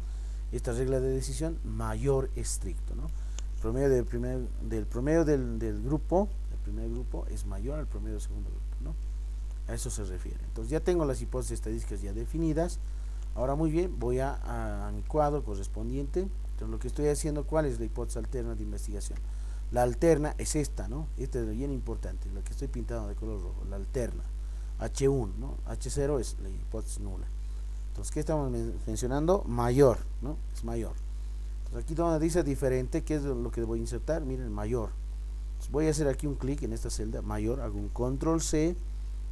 esta regla de decisión mayor estricto, ¿no? El promedio del promedio del grupo, el primer grupo, es mayor al promedio del segundo grupo, ¿no? A eso se refiere. Entonces ya tengo las hipótesis estadísticas ya definidas. Ahora, muy bien, voy a mi cuadro correspondiente. Entonces lo que estoy haciendo, ¿cuál es la hipótesis alterna de investigación? La alterna es esta, ¿no? Esta es bien importante, la que estoy pintando de color rojo, la alterna. H1, ¿no? H0 es la hipótesis nula. Entonces, ¿qué estamos mencionando? Mayor, ¿no? Es mayor. Entonces, aquí donde dice diferente, ¿qué es lo que voy a insertar? Miren, mayor. Entonces, voy a hacer aquí un clic en esta celda, mayor, hago un control C,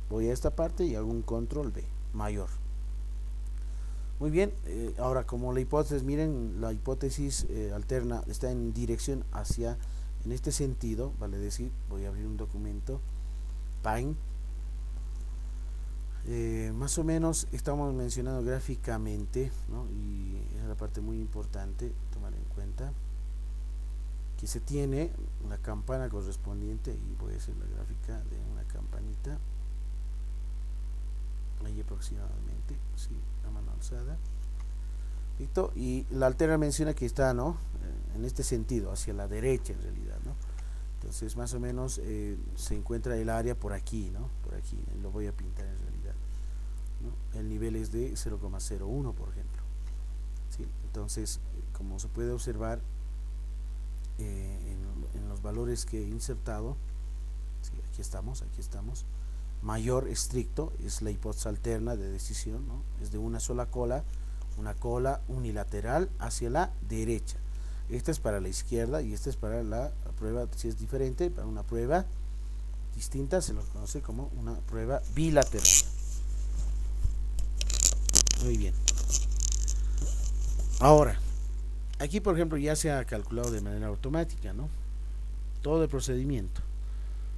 voy a esta parte y hago un control V, mayor. Muy bien, ahora como la hipótesis, miren, la hipótesis alterna está en dirección hacia, en este sentido, vale decir, voy a abrir un documento, Paint. Más o menos estamos mencionando gráficamente, ¿no? Y es la parte muy importante tomar en cuenta, que se tiene la campana correspondiente, y voy a hacer la gráfica de una campanita ahí aproximadamente, sí, a mano alzada. ¿Listo? Y la alterna menciona que está, ¿no? En este sentido, hacia la derecha en realidad, ¿no? Entonces más o menos se encuentra el área por aquí, ¿no? Por aquí, lo voy a pintar en realidad, ¿no? El nivel es de 0,01, por ejemplo, ¿sí? Entonces, como se puede observar en los valores que he insertado, ¿sí? Aquí estamos, mayor estricto es la hipótesis alterna de decisión, ¿no? Es de una sola cola, una cola unilateral hacia la derecha. Esta es para la izquierda y esta es para la prueba, si es diferente, para una prueba distinta se lo conoce como una prueba bilateral. Muy bien. Ahora, aquí por ejemplo ya se ha calculado de manera automática, ¿no? Todo el procedimiento.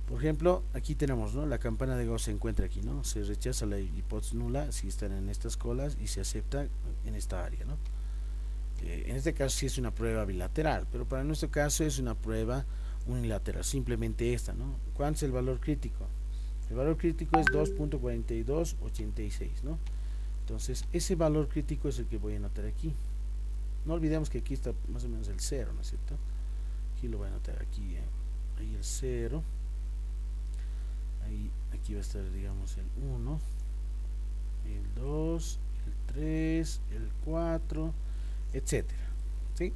Por ejemplo, aquí tenemos, ¿no? La campana de Gauss se encuentra aquí, ¿no? Se rechaza la hipótesis nula si están en estas colas y se acepta en esta área, ¿no? En este caso sí es una prueba bilateral, pero para nuestro caso es una prueba unilateral, simplemente esta, ¿no? ¿Cuál es el valor crítico? El valor crítico es 2.4286, ¿no? Entonces ese valor crítico es el que voy a anotar aquí. No olvidemos que aquí está más o menos el 0, ¿no es cierto? Aquí lo voy a anotar aquí, ahí el 0, ahí, aquí va a estar, digamos, el 1, el 2, el 3, el 4, etcétera, ¿sí?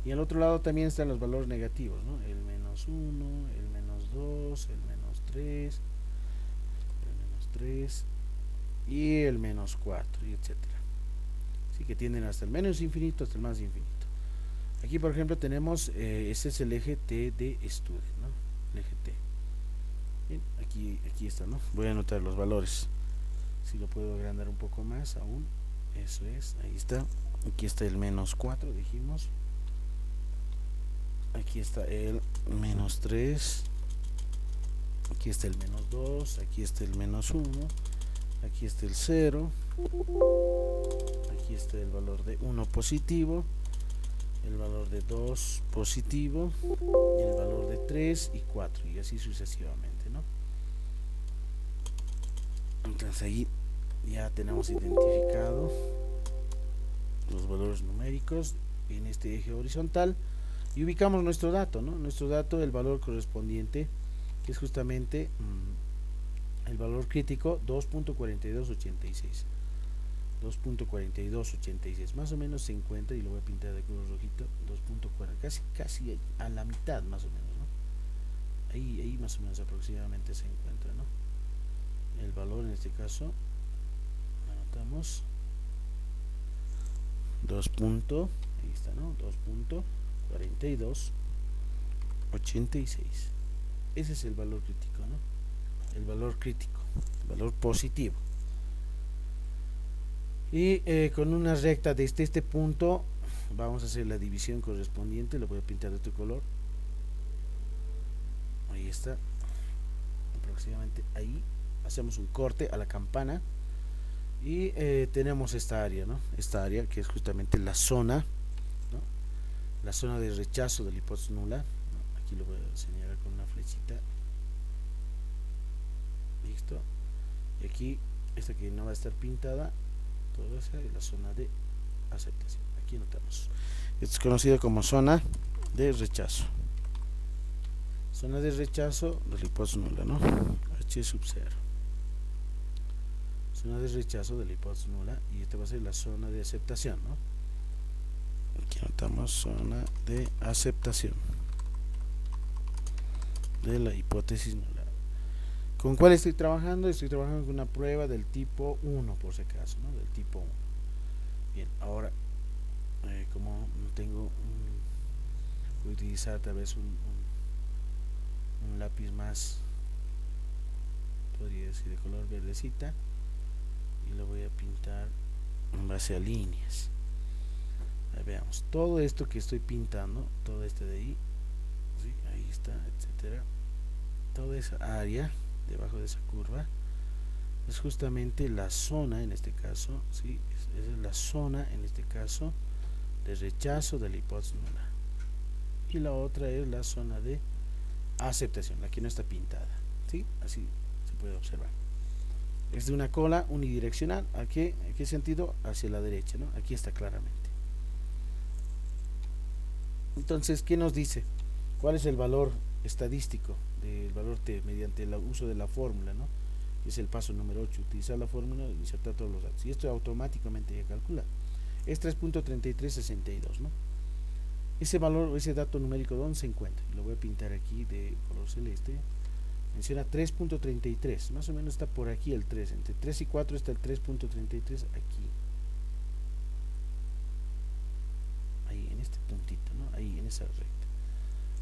Y al otro lado también están los valores negativos, ¿no? El menos 1, el menos 2, el menos 3, el menos 3 y el menos 4, y etcétera. Así que tienden hasta el menos infinito hasta el más infinito. Aquí, por ejemplo, tenemos, ese es el eje T de estudio, ¿no? El eje T. Bien, aquí está, ¿no? Voy a anotar los valores. Si lo puedo agrandar un poco más aún, eso es, ahí está. Aquí está el menos 4, dijimos. Aquí está el menos 3. Aquí está el menos 2. Aquí está el menos 1. Aquí está el 0. Aquí está el valor de 1 positivo, el valor de 2 positivo, y el valor de 3 y 4, y así sucesivamente, ¿no? Entonces ahí ya tenemos identificado los valores numéricos en este eje horizontal y ubicamos nuestro dato, ¿no? Nuestro dato, el valor correspondiente, que es justamente el valor crítico 2.4286. 2.4286, más o menos se encuentra, y lo voy a pintar de color rojito, 2.40, casi a la mitad más o menos, ¿no? Ahí más o menos aproximadamente se encuentra, ¿no? El valor en este caso, anotamos 2. Ahí está, ¿no? 2.4286. Ese es el valor crítico, ¿no? El valor crítico, el valor positivo. Y con una recta desde este punto vamos a hacer la división correspondiente. Lo voy a pintar de otro color. Ahí está, aproximadamente ahí. Hacemos un corte a la campana y tenemos esta área, ¿no? Esta área que es justamente la zona, ¿no? La zona de rechazo de la hipótesis nula, ¿no? Aquí lo voy a señalar con una flechita. Listo. Y aquí esta que no va a estar pintada, toda esa es la zona de aceptación. Aquí notamos. Esto es conocido como zona de rechazo. Zona de rechazo de la hipótesis nula, ¿no? H sub 0. Zona de rechazo de la hipótesis nula, y esta va a ser la zona de aceptación, ¿no? Aquí notamos zona de aceptación de la hipótesis nula. ¿Con cuál estoy trabajando? Estoy trabajando con una prueba del tipo 1, por si acaso, ¿no? Del tipo 1. Bien, ahora, como no tengo voy a utilizar tal vez un lápiz más, podría decir de color verdecita, y lo voy a pintar en base a líneas. Ahí veamos, todo esto que estoy pintando, todo este de ahí, ¿sí? Ahí está, etcétera, toda esa área debajo de esa curva es justamente la zona, en este caso, ¿sí? Es la zona, en este caso, de rechazo de la hipótesis nula, y la otra es la zona de aceptación, la que no está pintada, ¿sí? Así se puede observar. Es de una cola unidireccional. ¿A qué sentido? Hacia la derecha, ¿no? Aquí está claramente. Entonces, ¿qué nos dice? ¿Cuál es el valor estadístico del valor T mediante el uso de la fórmula, ¿no? Es el paso número 8, utilizar la fórmula y insertar todos los datos, y esto automáticamente ya calcula. Es 3.3362, ¿no? Ese valor, ese dato numérico, ¿dónde se encuentra? Lo voy a pintar aquí de color celeste. Menciona 3.33, más o menos está por aquí el 3, entre 3 y 4 está el 3.33 aquí. Ahí en este puntito, ¿no? Ahí en esa recta.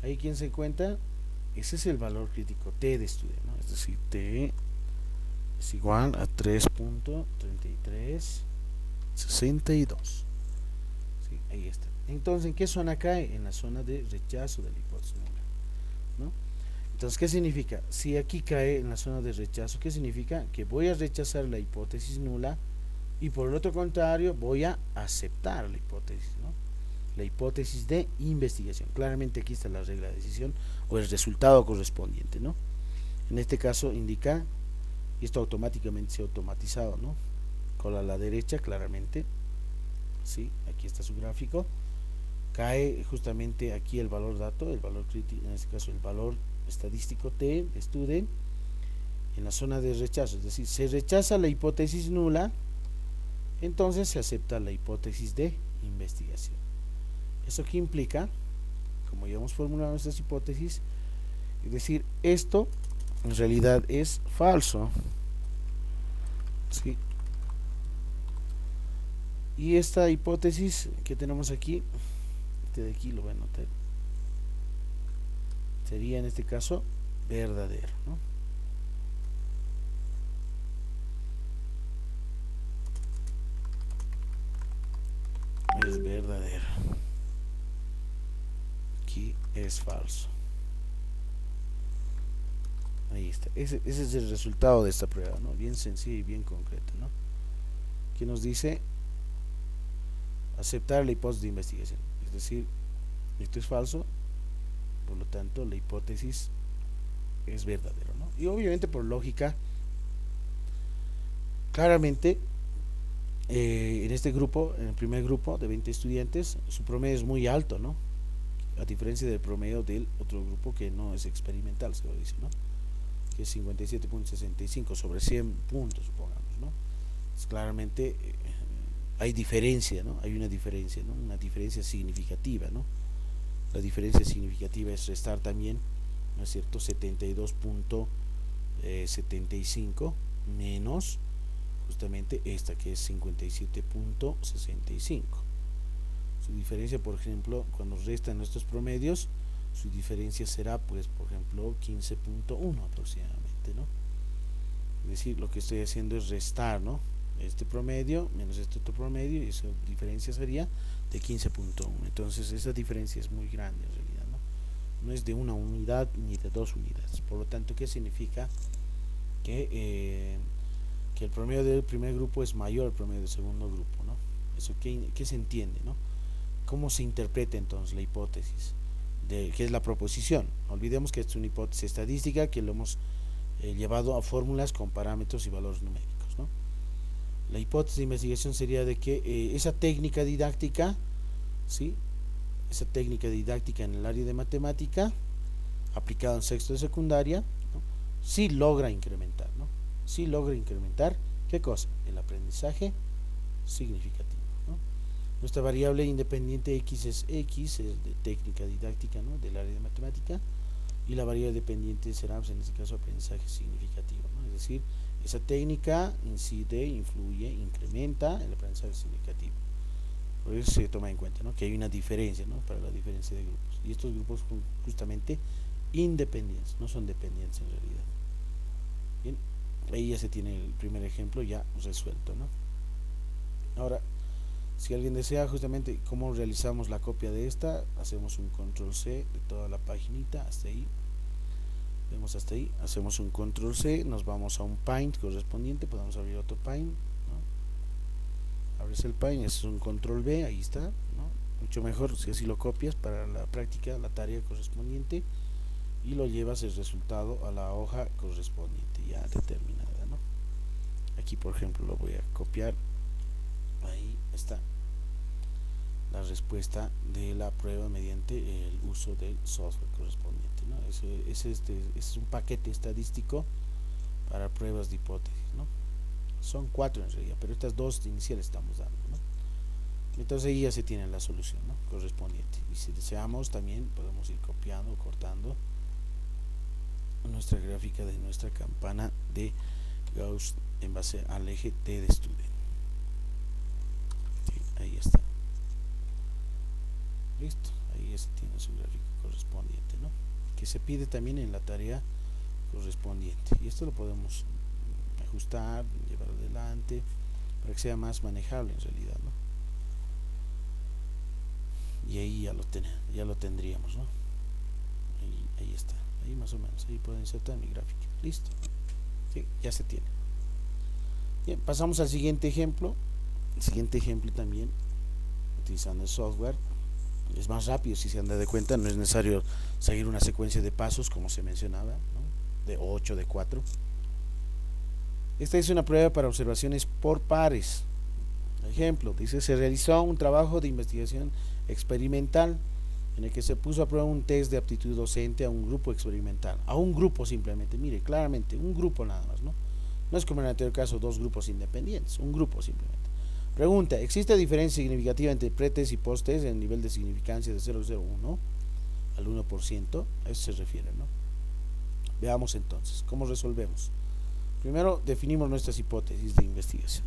Ahí, ¿quién se encuentra? Ese es el valor crítico T de estudio, ¿no? Es decir, T es igual a 3.3362. ¿Sí? Ahí está. Entonces, ¿en qué zona cae? En la zona de rechazo de la hipótesis nula, ¿no? Entonces, ¿qué significa? Si aquí cae en la zona de rechazo, ¿qué significa? Que voy a rechazar la hipótesis nula, y por el otro contrario voy a aceptar la hipótesis, ¿no? La hipótesis de investigación. Claramente aquí está la regla de decisión o el resultado correspondiente, ¿no? En este caso indica, y esto automáticamente se ha automatizado, ¿no? cola a la derecha claramente, ¿sí? Aquí está su gráfico, cae justamente aquí el valor dato, el valor crítico, en este caso el valor estadístico T de student, en la zona de rechazo, es decir, se rechaza la hipótesis nula, entonces se acepta la hipótesis de investigación. ¿Eso qué implica? Como ya hemos formulado nuestras hipótesis, es decir, esto en realidad es falso, ¿sí? Y esta hipótesis que tenemos aquí, este de aquí lo voy a anotar, sería en este caso verdadero, ¿no? Es verdadero. Aquí es falso. Ahí está. Ese es el resultado de esta prueba, ¿no? Bien sencillo y bien concreto, ¿no? Que nos dice aceptar la hipótesis de investigación. Es decir, esto es falso, por lo tanto la hipótesis es verdadero, ¿no? Y obviamente por lógica, claramente en este grupo, en el primer grupo de 20 estudiantes, su promedio es muy alto, ¿no? A diferencia del promedio del otro grupo que no es experimental, se lo dice, ¿no? Que es 57.65 sobre 100 puntos, supongamos, ¿no? Pues claramente hay diferencia, ¿no? Hay una diferencia, ¿no? Una diferencia significativa, ¿no? La diferencia significativa es restar también, ¿no es cierto? 72.75 menos justamente esta que es 57.65. Su diferencia, por ejemplo, cuando restan nuestros promedios, su diferencia será, pues, por ejemplo, 15.1 aproximadamente, ¿no? Es decir, lo que estoy haciendo es restar, ¿no? Este promedio menos este otro promedio, y esa diferencia sería de 15.1. Entonces, esa diferencia es muy grande en realidad, ¿no? No es de una unidad ni de dos unidades. Por lo tanto, ¿qué significa? Que el promedio del primer grupo es mayor al promedio del segundo grupo, ¿no? Eso ¿qué se entiende, ¿no? ¿Cómo se interpreta entonces la hipótesis? ¿Qué es la proposición? No olvidemos que es una hipótesis estadística que lo hemos llevado a fórmulas con parámetros y valores numéricos, ¿no? La hipótesis de investigación sería de que esa técnica didáctica, ¿sí? Esa técnica didáctica en el área de matemática, aplicada en sexto de secundaria, ¿no? Sí logra incrementar, ¿no? Sí logra incrementar, ¿qué cosa? El aprendizaje significativo, ¿no? Nuestra variable independiente x es de técnica didáctica, ¿no? Del área de matemática, y la variable dependiente será, pues, en este caso, aprendizaje significativo, ¿no? Es decir, esa técnica incide, influye, incrementa el aprendizaje significativo. Por eso se toma en cuenta, ¿no? Que hay una diferencia, ¿no? Para la diferencia de grupos, y estos grupos son justamente independientes, no son dependientes en realidad. Bien, ahí ya se tiene el primer ejemplo ya resuelto, ¿no? Ahora, si alguien desea justamente cómo realizamos la copia de esta, hacemos un control C de toda la paginita hasta ahí, vemos hasta ahí, hacemos un control C, nos vamos a un paint correspondiente, podemos abrir otro paint, ¿no? Abres el paint, es un control B, ahí está, ¿no? Mucho mejor si así lo copias para la práctica, la tarea correspondiente, y lo llevas el resultado a la hoja correspondiente ya determinada, ¿no? Aquí, por ejemplo, lo voy a copiar, ahí está la respuesta de la prueba mediante el uso del software correspondiente, ¿no? Es un paquete estadístico para pruebas de hipótesis, ¿no? Son 4 en realidad, pero estas 2 iniciales estamos dando, ¿no? Entonces ahí ya se tiene la solución, ¿no? Correspondiente, y si deseamos también podemos ir copiando o cortando nuestra gráfica de nuestra campana de Gauss en base al eje T de student. Sí, ahí está. Listo, ahí ya se tiene su gráfico correspondiente, ¿no? Que se pide también en la tarea correspondiente, y esto lo podemos ajustar, llevar adelante para que sea más manejable en realidad, ¿no? Y ahí ya lo tendríamos, ¿no? Ahí está, ahí más o menos, ahí puedo insertar mi gráfica, listo, sí, ya se tiene. Bien, pasamos al siguiente ejemplo. El siguiente ejemplo también utilizando el software es más rápido, si se han dado cuenta, no es necesario seguir una secuencia de pasos como se mencionaba, ¿no? De 8, de 4. Esta es una prueba para observaciones por pares. Ejemplo, dice, se realizó un trabajo de investigación experimental en el que se puso a prueba un test de aptitud docente a un grupo experimental, a un grupo simplemente, mire, claramente, un grupo nada más, ¿no? No es como en el anterior caso dos grupos independientes, un grupo simplemente. Pregunta, ¿existe diferencia significativa entre pretest y posttest en el nivel de significancia de 0,01 al 1%? A eso se refiere, ¿no? Veamos entonces, ¿cómo resolvemos? Primero definimos nuestras hipótesis de investigación.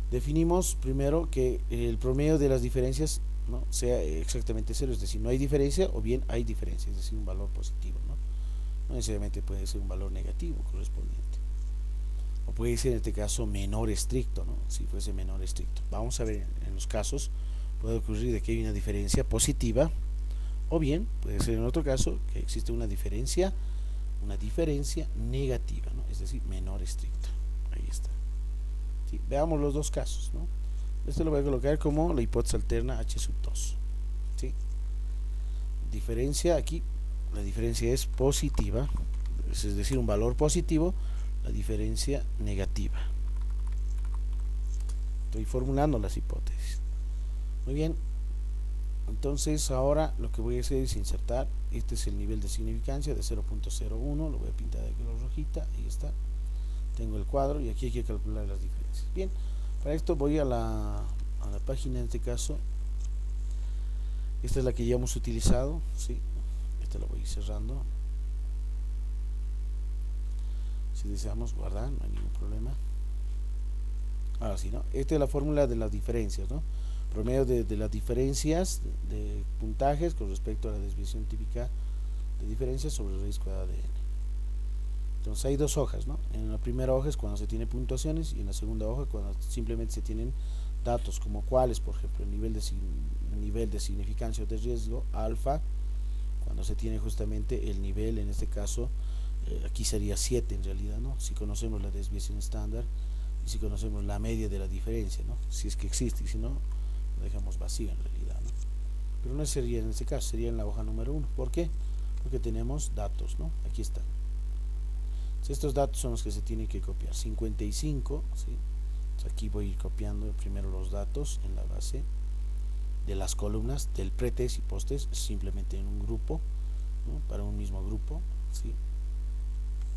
Definimos primero que el promedio de las diferencias, ¿no?, sea exactamente cero, es decir, no hay diferencia o bien hay diferencia, es decir, un valor positivo, ¿no? No necesariamente puede ser un valor negativo correspondiente. O puede ser en este caso menor estricto, ¿no? Si fuese menor estricto. Vamos a ver, en los casos puede ocurrir de que hay una diferencia positiva, o bien puede ser en otro caso que existe una diferencia negativa, ¿no? Es decir, menor estricto. Ahí está. ¿Sí? Veamos los dos casos, ¿no? Esto lo voy a colocar como la hipótesis alterna H sub 2. ¿Sí? Diferencia aquí, la diferencia es positiva, es decir, un valor positivo, la diferencia negativa. Estoy formulando las hipótesis. Muy bien. Entonces ahora lo que voy a hacer es insertar, este es el nivel de significancia de 0.01, lo voy a pintar de color rojita, ahí está. Tengo el cuadro y aquí hay que calcular las diferencias. Bien, para esto voy a la página, en este caso. Esta es la que ya hemos utilizado, ¿sí? Esta la voy a ir cerrando. Si deseamos guardar, no hay ningún problema. Ahora sí, ¿no? Esta es la fórmula de las diferencias, ¿no? Promedio de las diferencias de puntajes con respecto a la desviación típica de diferencias sobre raíz cuadrada de n. Entonces hay dos hojas, ¿no? En la primera hoja es cuando se tiene puntuaciones y en la segunda hoja cuando simplemente se tienen datos, como cuáles, por ejemplo, el nivel de significancia o de riesgo, alfa, cuando se tiene justamente el nivel, en este caso, aquí sería 7 en realidad, ¿no? Si conocemos la desviación estándar y si conocemos la media de la diferencia, ¿no? Si es que existe, y si no, lo dejamos vacío en realidad, ¿no? Pero no sería en este caso, sería en la hoja número 1. ¿Por qué? Porque tenemos datos, ¿no? Aquí están. Estos datos son los que se tienen que copiar. 55, ¿sí? Entonces aquí voy a ir copiando primero los datos en la base de las columnas del pretest y posttest, simplemente en un grupo, ¿no? Para un mismo grupo, ¿sí?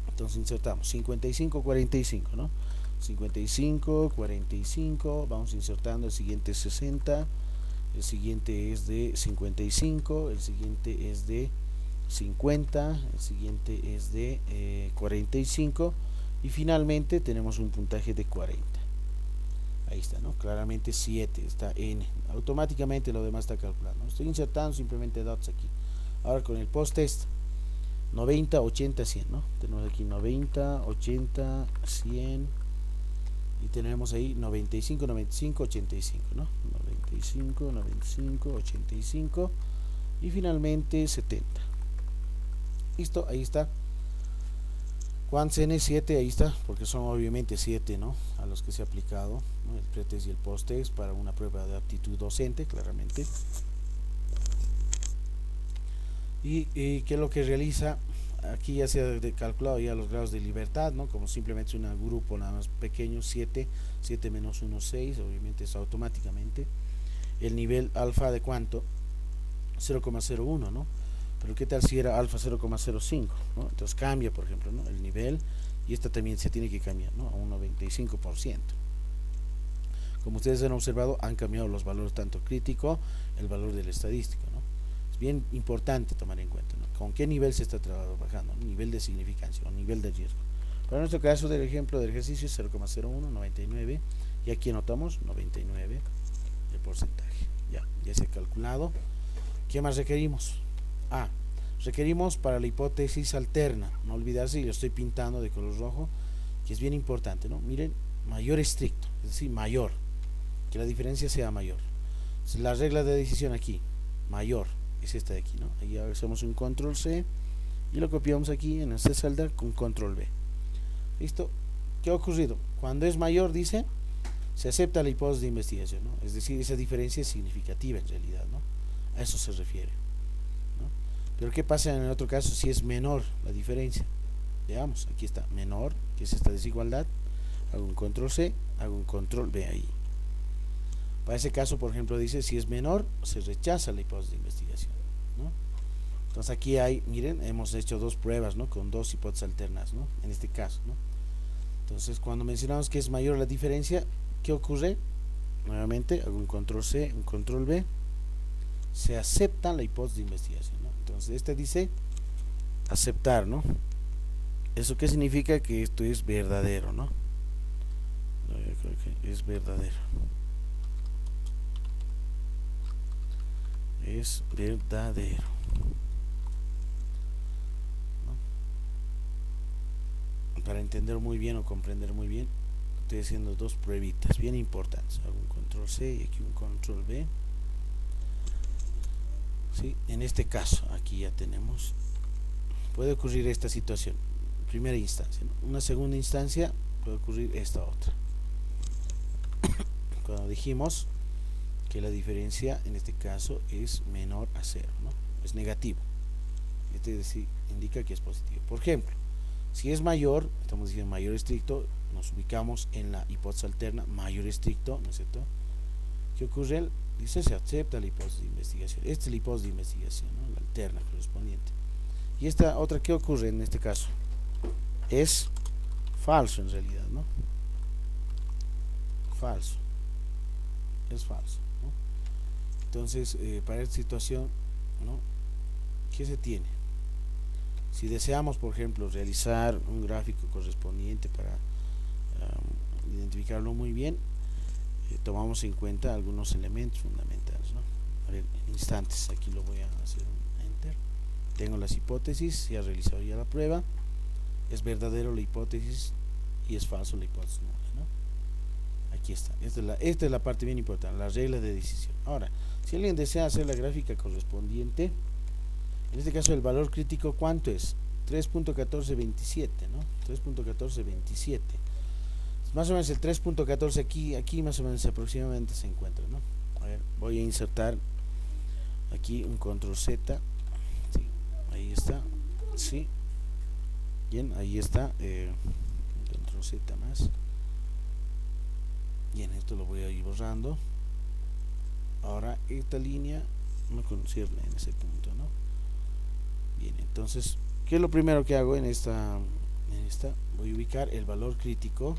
Entonces insertamos 55, 45, ¿no? 55, 45, vamos insertando el siguiente 60, el siguiente es de 55, el siguiente es de 50, el siguiente es de 45 y finalmente tenemos un puntaje de 40. Ahí está, ¿no? Claramente 7, está n, automáticamente lo demás está calculando. Estoy insertando simplemente datos aquí. Ahora con el post-test, 90, 80, 100, ¿no? Tenemos aquí 90, 80, 100 y tenemos ahí 95, 95, 85, ¿no? 95, 95, 85 y finalmente 70. Listo, ahí está. Quants N7, ahí está, porque son obviamente 7, ¿no? A los que se ha aplicado, ¿no? El pretest y el posttest para una prueba de aptitud docente, claramente. Y que lo que realiza, aquí ya se ha calculado ya los grados de libertad, ¿no? Como simplemente un grupo nada más pequeño, 7 menos 1, 6, obviamente eso automáticamente. El nivel alfa de cuánto, 0,01, ¿no? Pero qué tal si era alfa 0,05, ¿no? Entonces cambia, por ejemplo, ¿no? El nivel, y esta también se tiene que cambiar, ¿no? A un 95%. Como ustedes han observado, han cambiado los valores, tanto crítico, el valor del estadístico, ¿no? Es bien importante tomar en cuenta, ¿no? Con qué nivel se está trabajando, ¿no? Nivel de significancia o nivel de riesgo. Para nuestro caso del ejemplo del ejercicio, 0,01, 99, y aquí anotamos 99 de porcentaje. Ya se ha calculado. ¿Qué más requerimos? Requerimos para la hipótesis alterna, no olvidarse, y lo estoy pintando de color rojo, que es bien importante, ¿no? Miren, mayor estricto, es decir, mayor, que la diferencia sea mayor. La regla de decisión aquí, mayor, es esta de aquí, ¿no? Ahí hacemos un control C y lo copiamos aquí en esta celda con control V. ¿Listo? ¿Qué ha ocurrido? Cuando es mayor, dice, se acepta la hipótesis de investigación, ¿no? Es decir, esa diferencia es significativa en realidad, ¿no? A eso se refiere, ¿no? Pero ¿qué pasa en el otro caso si es menor la diferencia? Veamos, aquí está, menor, que es esta desigualdad, hago un control C, hago un control V ahí. Para ese caso, por ejemplo, dice si es menor, se rechaza la hipótesis de investigación, ¿no? Entonces aquí hay, miren, hemos hecho dos pruebas, ¿no? Con dos hipótesis alternas, ¿no? En este caso, ¿no? Entonces cuando mencionamos que es mayor la diferencia, ¿qué ocurre? Nuevamente hago un control C, un control V, se acepta la hipótesis de investigación, ¿no? Entonces este dice aceptar, ¿no? ¿Eso qué significa? Que esto es verdadero, ¿no? Es verdadero. Es verdadero, ¿no? Para entender muy bien o comprender muy bien, estoy haciendo dos pruebitas bien importantes. Hago un control C y aquí un control V. ¿Sí? En este caso, aquí ya tenemos, puede ocurrir esta situación, primera instancia, ¿no? Una segunda instancia puede ocurrir esta otra. Cuando dijimos que la diferencia en este caso es menor a 0, ¿no? Es negativo. Este decir, indica que es positivo. Por ejemplo, si es mayor, estamos diciendo mayor estricto, nos ubicamos en la hipótesis alterna mayor estricto, ¿no es cierto? ¿Qué ocurre? Dice se acepta la hipótesis de investigación. Esta es la hipótesis de investigación, ¿no? La alterna correspondiente. Y esta otra, ¿qué ocurre en este caso? Es falso en realidad, ¿no? Falso. Es falso, ¿no? Entonces, para esta situación, ¿no? ¿Qué se tiene? Si deseamos, por ejemplo, realizar un gráfico correspondiente para identificarlo muy bien, tomamos en cuenta algunos elementos fundamentales, ¿no? A ver, en instantes, aquí lo voy a hacer un enter. Tengo las hipótesis, se ha realizado ya la prueba, es verdadero la hipótesis y es falso la hipótesis nula, ¿no? Aquí está, esta es la parte bien importante, la regla de decisión. Ahora, si alguien desea hacer la gráfica correspondiente, en este caso el valor crítico, ¿cuánto es? 3.1427, ¿no? 3.1427. Más o menos el 3.14 aquí más o menos aproximadamente se encuentra, ¿no? A ver, voy a insertar aquí un control Z, ¿sí? Ahí está, ¿sí? Bien, ahí está, un control Z más. Bien, esto lo voy a ir borrando. Ahora esta línea no concierne en ese punto, ¿no? Bien, entonces, ¿qué es lo primero que hago en esta? Voy a ubicar el valor crítico.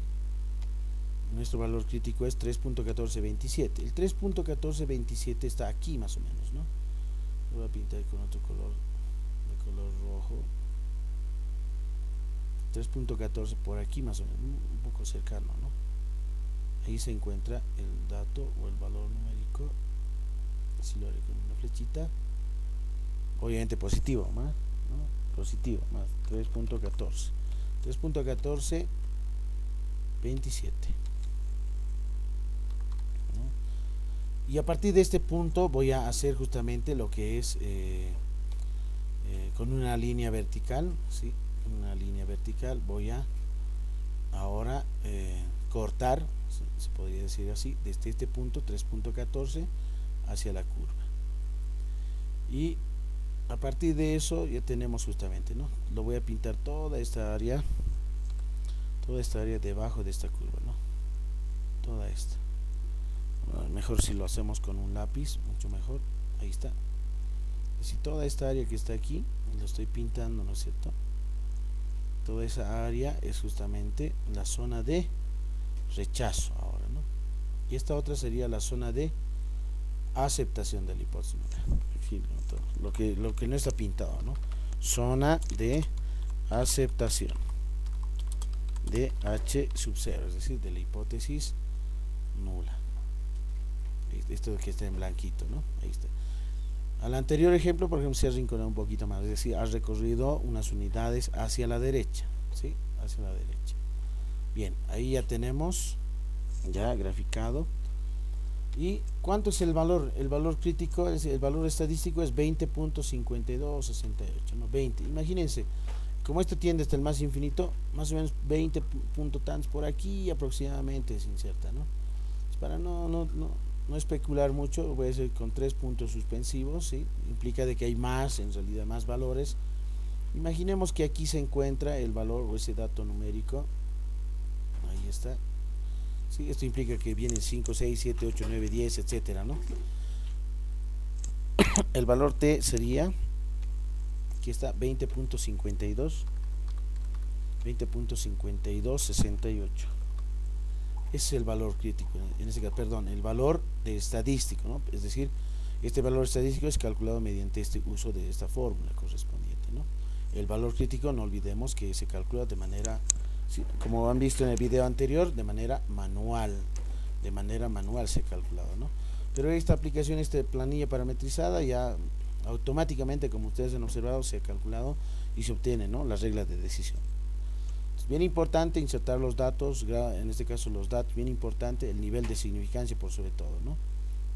Nuestro valor crítico es 3.1427. El 3.1427 está aquí más o menos, ¿no? Lo voy a pintar con otro color, de color rojo. 3.14 por aquí más o menos, un poco cercano, ¿no? Ahí se encuentra el dato o el valor numérico. Si lo haré con una flechita, obviamente positivo, más, ¿no? Positivo, más 3.14. 3.1427. Y a partir de este punto voy a hacer justamente lo que es con una línea vertical, ¿sí? Una línea vertical voy a ahora cortar, se podría decir así, desde este punto 3.14 hacia la curva. Y a partir de eso ya tenemos justamente, ¿no? Lo voy a pintar toda esta área debajo de esta curva, ¿no? Toda esta. Mejor si lo hacemos con un lápiz, mucho mejor. Ahí está. Si toda esta área que está aquí lo estoy pintando, ¿no es cierto? Toda esa área es justamente la zona de rechazo ahora, ¿no? Y esta otra sería la zona de aceptación de la hipótesis nula. En fin, lo que no está pintado, ¿no? Zona de aceptación de H sub 0, es decir, de la hipótesis nula. Esto que está en blanquito, ¿no? Ahí está. Al anterior ejemplo, por ejemplo, se ha rinconado un poquito más, es decir, ha recorrido unas unidades hacia la derecha, ¿sí? Hacia la derecha. Bien, ahí ya tenemos ya graficado. ¿Y cuánto es el valor? El valor crítico, el valor estadístico es 20.5268, ¿no? 20. Imagínense, como esto tiende hasta el más infinito, más o menos 20 punto tantos por aquí aproximadamente se inserta, ¿no? Para no especular mucho, voy a hacer con 3 puntos suspensivos, ¿sí? Implica de que hay más, en realidad más valores. Imaginemos que aquí se encuentra el valor o ese dato numérico, ahí está. Sí, esto implica que vienen 5, 6, 7, 8, 9, 10, etcétera, ¿no? El valor T sería, aquí está, 20.52, 20.5268. Ese es el valor crítico, en este caso, perdón, el valor de estadístico, ¿no? Es decir, este valor estadístico es calculado mediante este uso de esta fórmula correspondiente, ¿no? El valor crítico, no olvidemos que se calcula de manera, sí, como han visto en el video anterior, de manera manual se ha calculado, ¿no? Pero esta aplicación, esta planilla parametrizada, ya automáticamente, como ustedes han observado, se ha calculado y se obtiene, ¿no?, la regla de decisión. Es bien importante insertar los datos, en este caso los datos, bien importante, el nivel de significancia por sobre todo, ¿no?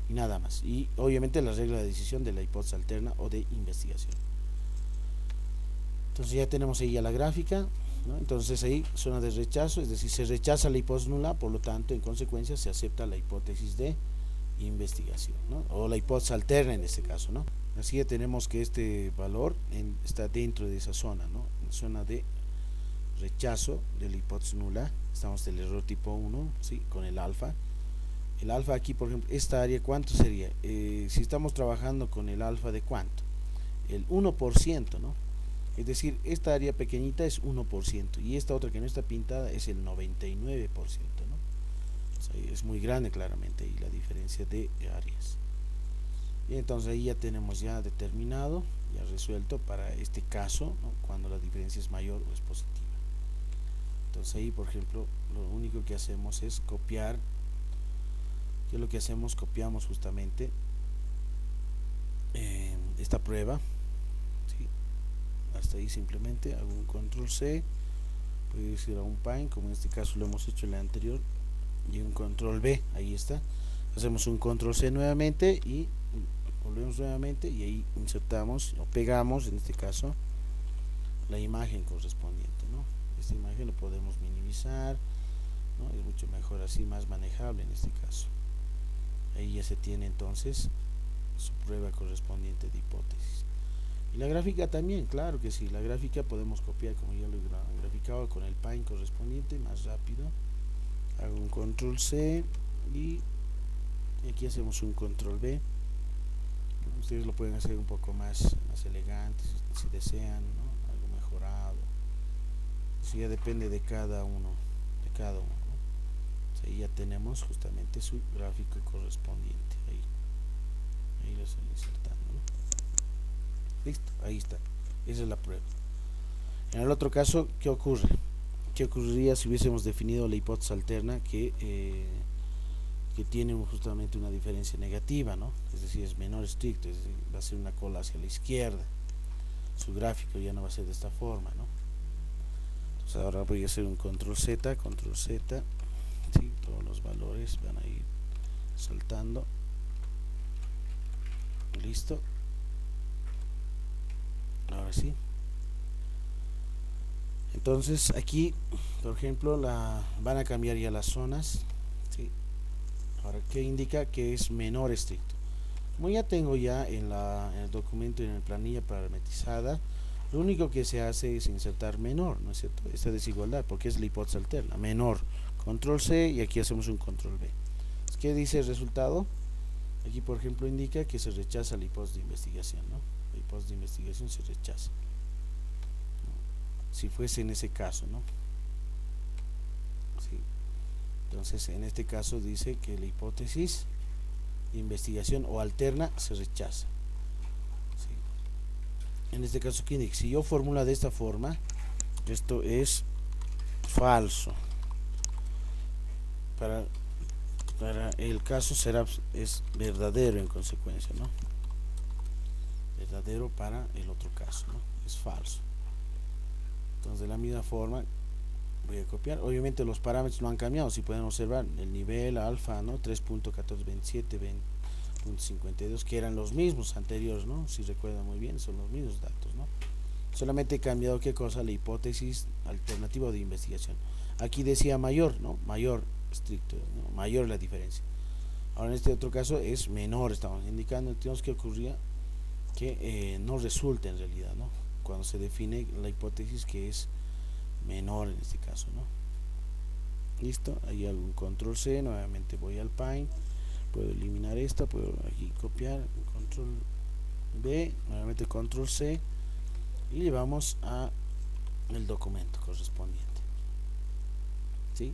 Y nada más. Y obviamente la regla de decisión de la hipótesis alterna o de investigación. Entonces ya tenemos ahí ya la gráfica, ¿no? Entonces ahí zona de rechazo, es decir, se rechaza la hipótesis nula, por lo tanto, en consecuencia, se acepta la hipótesis de investigación, ¿no? O la hipótesis alterna en este caso, ¿no? Así ya tenemos que este valor está dentro de esa zona, ¿no? En zona de rechazo de la hipótesis nula. Estamos del error tipo 1, ¿sí?, con el alfa. El alfa aquí, por ejemplo, esta área, ¿cuánto sería? Si estamos trabajando con el alfa, ¿de cuánto? El 1%, ¿no? Es decir, esta área pequeñita es 1% y esta otra que no está pintada es el 99%, ¿no? O sea, es muy grande claramente ahí la diferencia de áreas. Y entonces ahí ya tenemos ya determinado, ya resuelto para este caso, ¿no?, cuando la diferencia es mayor o es positiva. Entonces ahí, por ejemplo, lo único que hacemos es copiar. ¿Qué es lo que hacemos? Copiamos justamente esta prueba, ¿sí? Hasta ahí simplemente hago un control C, puede ir a un Paint, como en este caso lo hemos hecho en la anterior, y un control B, ahí está. Hacemos un control C nuevamente y volvemos nuevamente y ahí insertamos o pegamos, en este caso, la imagen correspondiente, ¿no? Esta imagen lo podemos minimizar, ¿no? Es mucho mejor así, más manejable en este caso. Ahí ya se tiene entonces su prueba correspondiente de hipótesis. Y la gráfica también, claro que sí, la gráfica podemos copiar, como ya lo he graficado, con el Paint correspondiente, más rápido. Hago un control C y aquí hacemos un control B. Ustedes lo pueden hacer un poco más elegante si desean, ¿no?, algo mejorado. Eso ya depende de cada uno, ¿no? O sea, ahí ya tenemos justamente su gráfico correspondiente. Ahí lo estoy insertando, ¿no? Listo, ahí está. Esa es la prueba. En el otro caso, ¿qué ocurre? ¿Qué ocurriría si hubiésemos definido la hipótesis alterna que tiene justamente una diferencia negativa, ¿no? Es decir, es menor estricto, es decir, va a ser una cola hacia la izquierda. Su gráfico ya no va a ser de esta forma, ¿no? Entonces ahora voy a hacer un control Z, ¿sí? Todos los valores van a ir saltando. Listo. Ahora sí. Entonces aquí, por ejemplo, van a cambiar ya las zonas, ¿sí? Ahora, ¿qué indica? Que es menor estricto. Como ya tengo ya en el documento y en la planilla parametrizada, lo único que se hace es insertar menor, ¿no es cierto? Esta desigualdad, porque es la hipótesis alterna, menor, control C y aquí hacemos un control B. ¿Qué dice el resultado? Aquí, por ejemplo, indica que se rechaza la hipótesis de investigación, ¿no? La hipótesis de investigación se rechaza, si fuese en ese caso, ¿no? ¿Sí? Entonces, en este caso dice que la hipótesis de investigación o alterna se rechaza. ¿Sí? En este caso, ¿qué indica? Si yo formulo de esta forma, esto es falso. Para el caso es verdadero en consecuencia, ¿no? Verdadero para el otro caso, ¿no? Es falso. Entonces, de la misma forma voy a copiar. Obviamente los parámetros no han cambiado, si pueden observar el nivel alfa, ¿no? 3.1427, 20.52, que eran los mismos anteriores, ¿no? Si recuerdan muy bien, son los mismos datos, ¿no? Solamente he cambiado, ¿qué cosa? La hipótesis alternativa de investigación. Aquí decía mayor, ¿no? Mayor estricto, ¿no? Mayor la diferencia. Ahora en este otro caso es menor, estamos indicando. Entonces, ¿qué ocurría? Que no resulta en realidad, ¿no? Cuando se define la hipótesis que es menor en este caso, ¿no? listo, ahí hago un control C, nuevamente voy al Paint, puedo eliminar esta, puedo aquí copiar, control B, nuevamente control C, y llevamos a el documento correspondiente, ¿sí?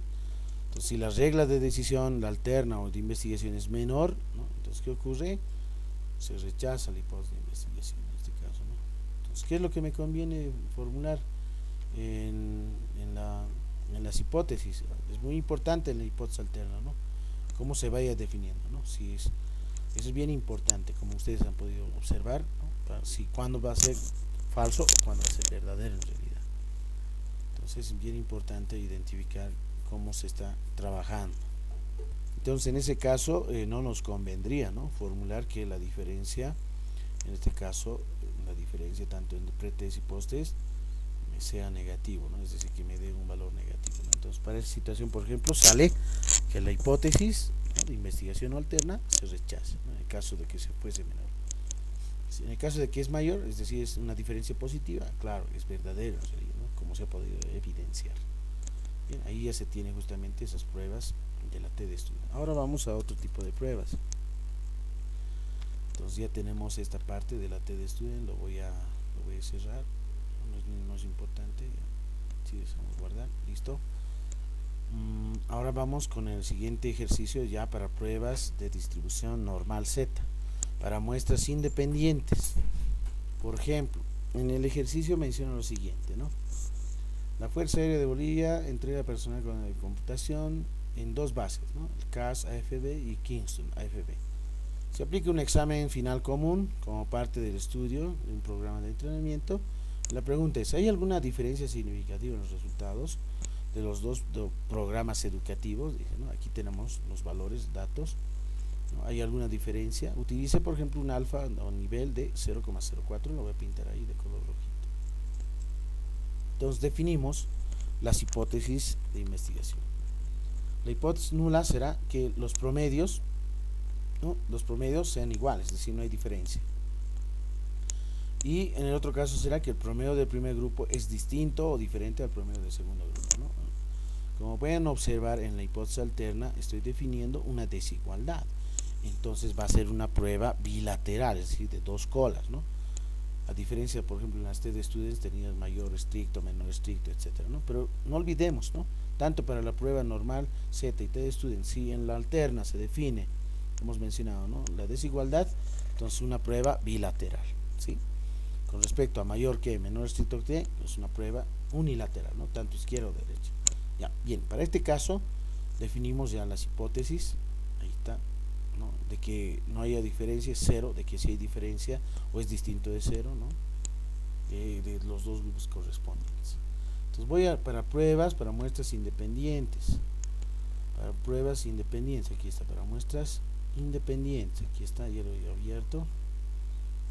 Entonces, si la regla de decisión, la alterna o de investigación es menor, ¿no? Entonces, ¿qué ocurre? Se rechaza la hipótesis de investigación en este caso, ¿no? Entonces, ¿qué es lo que me conviene formular en las hipótesis? Es muy importante en la hipótesis alterna, ¿no? Cómo se vaya definiendo, ¿no? Si es, eso es bien importante, como ustedes han podido observar, ¿no? Para si cuándo va a ser falso o cuándo va a ser verdadero en realidad. Entonces es bien importante identificar cómo se está trabajando. Entonces en ese caso no nos convendría, ¿no? Formular que la diferencia, en este caso la diferencia tanto entre pretest y posttest sea negativo, ¿no? Es decir, que me dé un valor negativo, ¿no? Entonces para esa situación, por ejemplo, sale que la hipótesis, ¿no?, de investigación alterna se rechaza, ¿no?, en el caso de que se fuese menor. En el caso de que es mayor, es decir, es una diferencia positiva, claro, es verdadero, ¿no?, como se ha podido evidenciar. Bien, ahí ya se tienen justamente esas pruebas de la TDStudent. Ahora vamos a otro tipo de pruebas. Entonces ya tenemos esta parte de la TDStudent, lo voy a cerrar, no es importante, si dejamos guardar, listo. Ahora vamos con el siguiente ejercicio ya para pruebas de distribución normal Z, para muestras independientes. Por ejemplo, en el ejercicio menciona lo siguiente, ¿no? La Fuerza Aérea de Bolivia entrega personal con la computación en dos bases, ¿no?, el CAS AFB y Kingston AFB. Se aplica un examen final común como parte del estudio de un programa de entrenamiento. La pregunta es, ¿hay alguna diferencia significativa en los resultados de los dos programas educativos? Dije, ¿no? Aquí tenemos los valores, datos, ¿no? ¿Hay alguna diferencia? Utilice, por ejemplo, un alfa o nivel de 0,04, lo voy a pintar ahí de color rojito. Entonces definimos las hipótesis de investigación. La hipótesis nula será que los promedios, ¿no?, los promedios sean iguales, es decir, no hay diferencia. Y en el otro caso será que el promedio del primer grupo es distinto o diferente al promedio del segundo grupo, ¿no? Como pueden observar, en la hipótesis alterna estoy definiendo una desigualdad. Entonces va a ser una prueba bilateral, es decir, de dos colas, ¿no? A diferencia, por ejemplo, en las TDStudent tenías mayor estricto, menor estricto, etcétera, ¿no? Pero no olvidemos, ¿no?, tanto para la prueba normal Z y TDStudent, si en la alterna se define, hemos mencionado, ¿no?, la desigualdad, entonces una prueba bilateral, ¿sí? Con respecto a mayor que, menor estricto que, es una prueba unilateral, ¿no?, tanto izquierda o derecha. Ya, bien, para este caso definimos ya las hipótesis, ahí está, ¿no?, de que no haya diferencia, es cero, de que si hay diferencia o es distinto de cero, ¿no?, de los dos grupos correspondientes. Entonces voy a, para pruebas, para muestras independientes, para pruebas independientes, aquí está, para muestras independientes, aquí está, ya lo he abierto,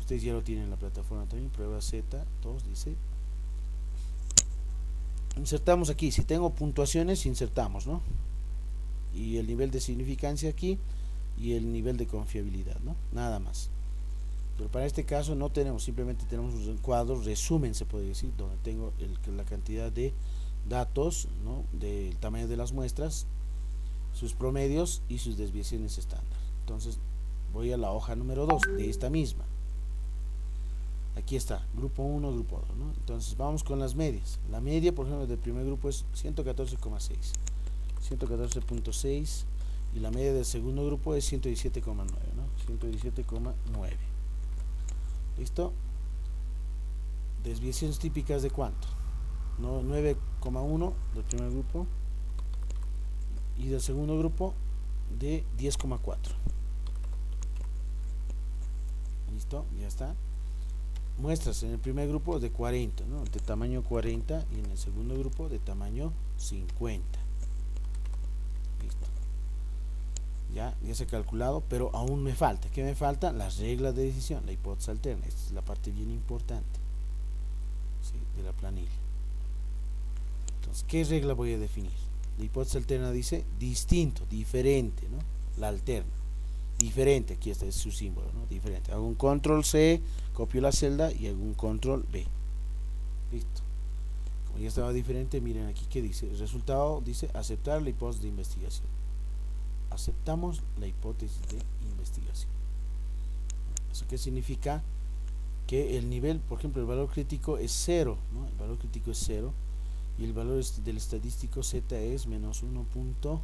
ustedes ya lo tienen en la plataforma también, prueba Z2, dice, insertamos aquí, si tengo puntuaciones, insertamos, ¿no?, y el nivel de significancia aquí, y el nivel de confiabilidad, ¿no?, nada más. Pero para este caso no tenemos, simplemente tenemos un cuadro resumen, se puede decir, donde tengo la cantidad de datos, ¿no?, del tamaño de las muestras, sus promedios y sus desviaciones estándar. Entonces voy a la hoja número 2 de esta misma. Aquí está, grupo 1, grupo 2, ¿no? Entonces vamos con las medias. La media, por ejemplo, del primer grupo es 114,6, 114.6, y la media del segundo grupo es 117,9, ¿no? 117,9. ¿Listo? Desviaciones típicas de cuánto, ¿no? 9,1 del primer grupo y del segundo grupo de 10,4. ¿Listo? Ya está. Muestras en el primer grupo de 40, ¿no?, de tamaño 40, y en el segundo grupo de tamaño 50. Listo. Ya se ha calculado, pero aún me falta. ¿Qué me falta? Las reglas de decisión, la hipótesis alterna. Esta es la parte bien importante, ¿sí?, de la planilla. Entonces, ¿qué regla voy a definir? La hipótesis alterna dice distinto, diferente, ¿no? La alterna, diferente, aquí está, es su símbolo, ¿no?, diferente. Hago un control C, copio la celda y hago un control B. Listo. como ya estaba diferente, miren aquí que dice, el resultado dice aceptar la hipótesis de investigación. Aceptamos la hipótesis de investigación. ¿Eso qué significa? Que el nivel, por ejemplo, el valor crítico es 0, ¿no? El valor crítico es 0 y el valor del estadístico Z es menos 1.604,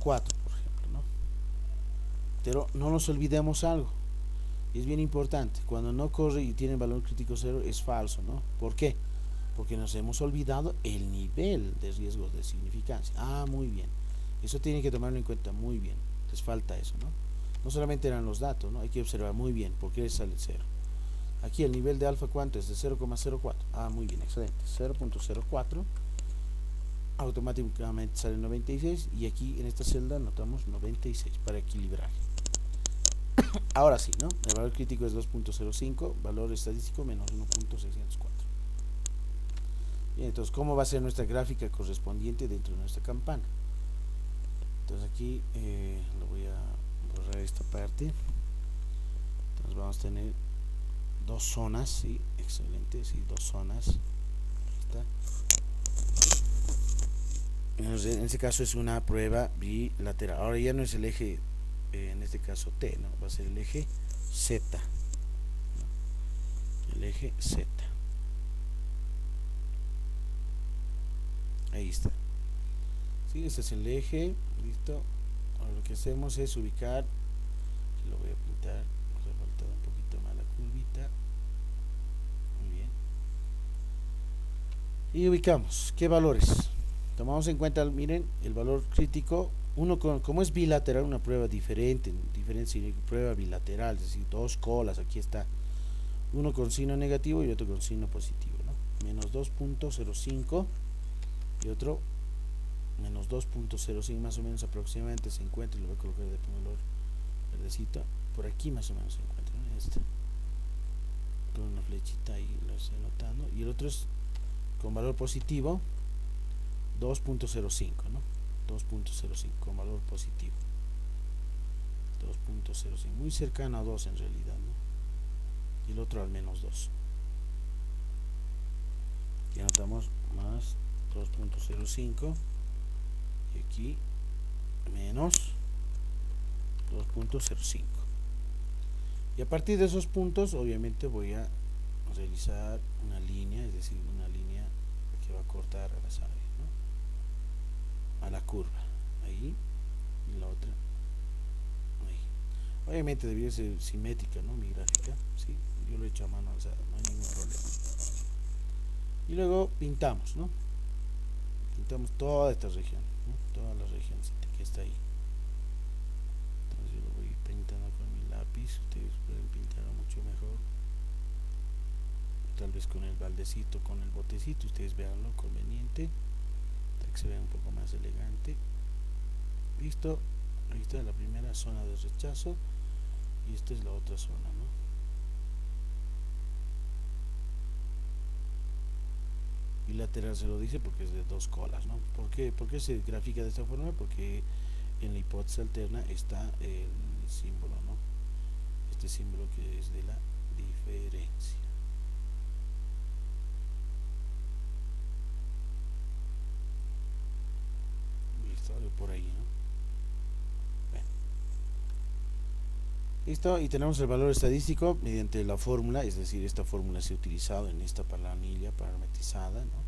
por ejemplo, ¿no? Pero no nos olvidemos algo, y es bien importante, cuando no corre y tiene valor crítico 0 es falso, ¿no? ¿Por qué? Porque nos hemos olvidado el nivel de riesgo de significancia. Muy bien, eso tienen que tomarlo en cuenta muy bien, les falta eso, ¿no? No solamente eran los datos, ¿no? Hay que observar muy bien por qué sale 0. Aquí el nivel de alfa, ¿cuánto es? De 0,04. Muy bien, excelente. 0.04. Automáticamente sale 96. Y aquí en esta celda anotamos 96 para equilibrar. Ahora sí, ¿no? El valor crítico es 2.05. Valor estadístico menos 1.604. Bien, entonces, ¿cómo va a ser nuestra gráfica correspondiente dentro de nuestra campana? Entonces aquí lo voy a borrar esta parte. Entonces vamos a tener dos zonas, sí, excelente, sí, dos zonas. Ahí está. En este caso es una prueba bilateral. Ahora ya no es el eje, en este caso T, ¿no? Va a ser el eje Z, ¿no? El eje Z. Ahí está. Sí, este es el eje, listo. Ahora lo que hacemos es ubicar, lo voy a pintar, nos ha faltado un poquito más la curvita. Muy bien. Y ubicamos, ¿qué valores? Tomamos en cuenta, miren, el valor crítico, como es bilateral, una prueba diferente prueba bilateral, es decir, dos colas, aquí está, uno con signo negativo y otro con signo positivo, ¿no? Menos 2.05 y otro menos 2.05, más o menos aproximadamente se encuentra, lo voy a colocar de color verdecito, por aquí más o menos se encuentra, ¿no? Con una flechita ahí lo estoy notando, y el otro es con valor positivo 2.05, ¿no? 2.05 con valor positivo, 2.05, muy cercano a 2 en realidad, ¿no? Y el otro al menos 2. Y anotamos más 2.05 y aquí menos 2.05. Y a partir de esos puntos obviamente voy a realizar una línea, es decir, una línea que va a cortar a las áreas, ¿no? A la curva, ahí, y la otra ahí. Obviamente debería ser simétrica, ¿no? Mi gráfica, sí, yo lo he hecho a mano alzada, no hay ningún problema. Y luego pintamos, ¿no? Pintamos toda esta región, ¿no? Toda la región que está ahí. Entonces yo lo voy pintando con mi lápiz, ustedes pueden pintarlo mucho mejor. Tal vez con el baldecito, con el botecito, ustedes vean lo conveniente, para que se vea un poco más elegante. Listo, ahí está la primera zona de rechazo y esta es la otra zona, ¿no? Bilateral se lo dice porque es de dos colas, ¿no? ¿Por qué se grafica de esta forma? Porque en la hipótesis alterna está el símbolo, ¿no? Este símbolo que es de la diferencia. Listo, algo por ahí, ¿no? Bueno. Listo, y tenemos el valor estadístico mediante la fórmula, es decir, esta fórmula se ha utilizado en esta planilla parametrizada, ¿no?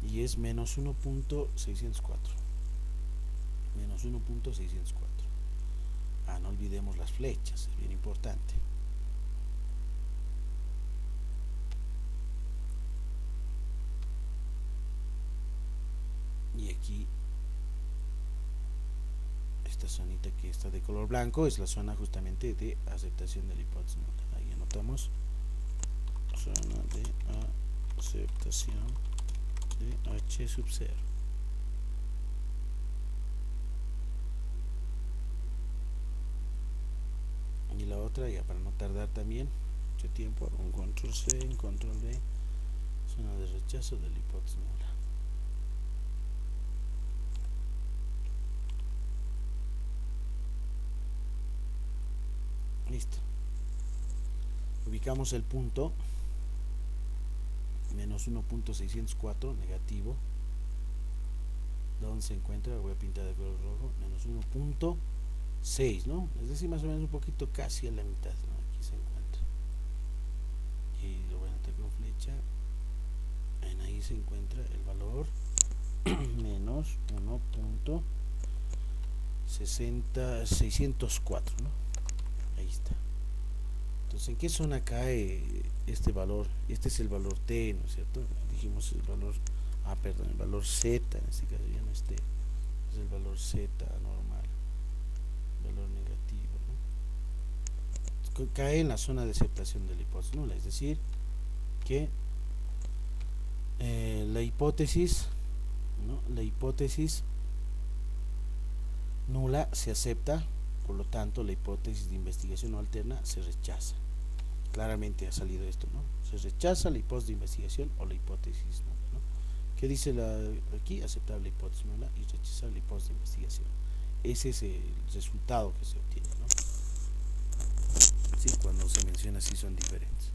Y es menos 1.604. Menos 1.604. No olvidemos las flechas, es bien importante. Y aquí esta zonita que está de color blanco es la zona justamente de aceptación de la hipótesis nula. Ahí anotamos zona de aceptación de H sub 0. Y la otra, ya para no tardar también mucho tiempo, un control C, un control V, zona de rechazo de la hipótesis nula. Listo. Ubicamos el punto menos menos 1.604 negativo, ¿dónde se encuentra? Voy a pintar de color rojo, menos 1.6, ¿no? Es decir, más o menos un poquito casi a la mitad, ¿no? Aquí se encuentra. Y lo voy a anotar con flecha. En ahí se encuentra el valor menos 1.604, ¿no? Ahí está. Entonces, ¿en qué zona cae este valor? Este es el valor T, ¿no es cierto? Dijimos el valor, perdón, el valor Z, en este caso ya no es T, es el valor Z normal, valor negativo, ¿no? Cae en la zona de aceptación de la hipótesis nula, es decir, que la hipótesis, ¿no? La hipótesis nula se acepta, por lo tanto la hipótesis de investigación no alterna se rechaza. Claramente ha salido esto, ¿no? Se rechaza la hipótesis de investigación o la hipótesis nula, ¿no? ¿Qué dice aquí? Aceptar la hipótesis nula y rechazar la hipótesis de investigación. Ese es el resultado que se obtiene, ¿no? Sí, cuando se menciona así son diferentes.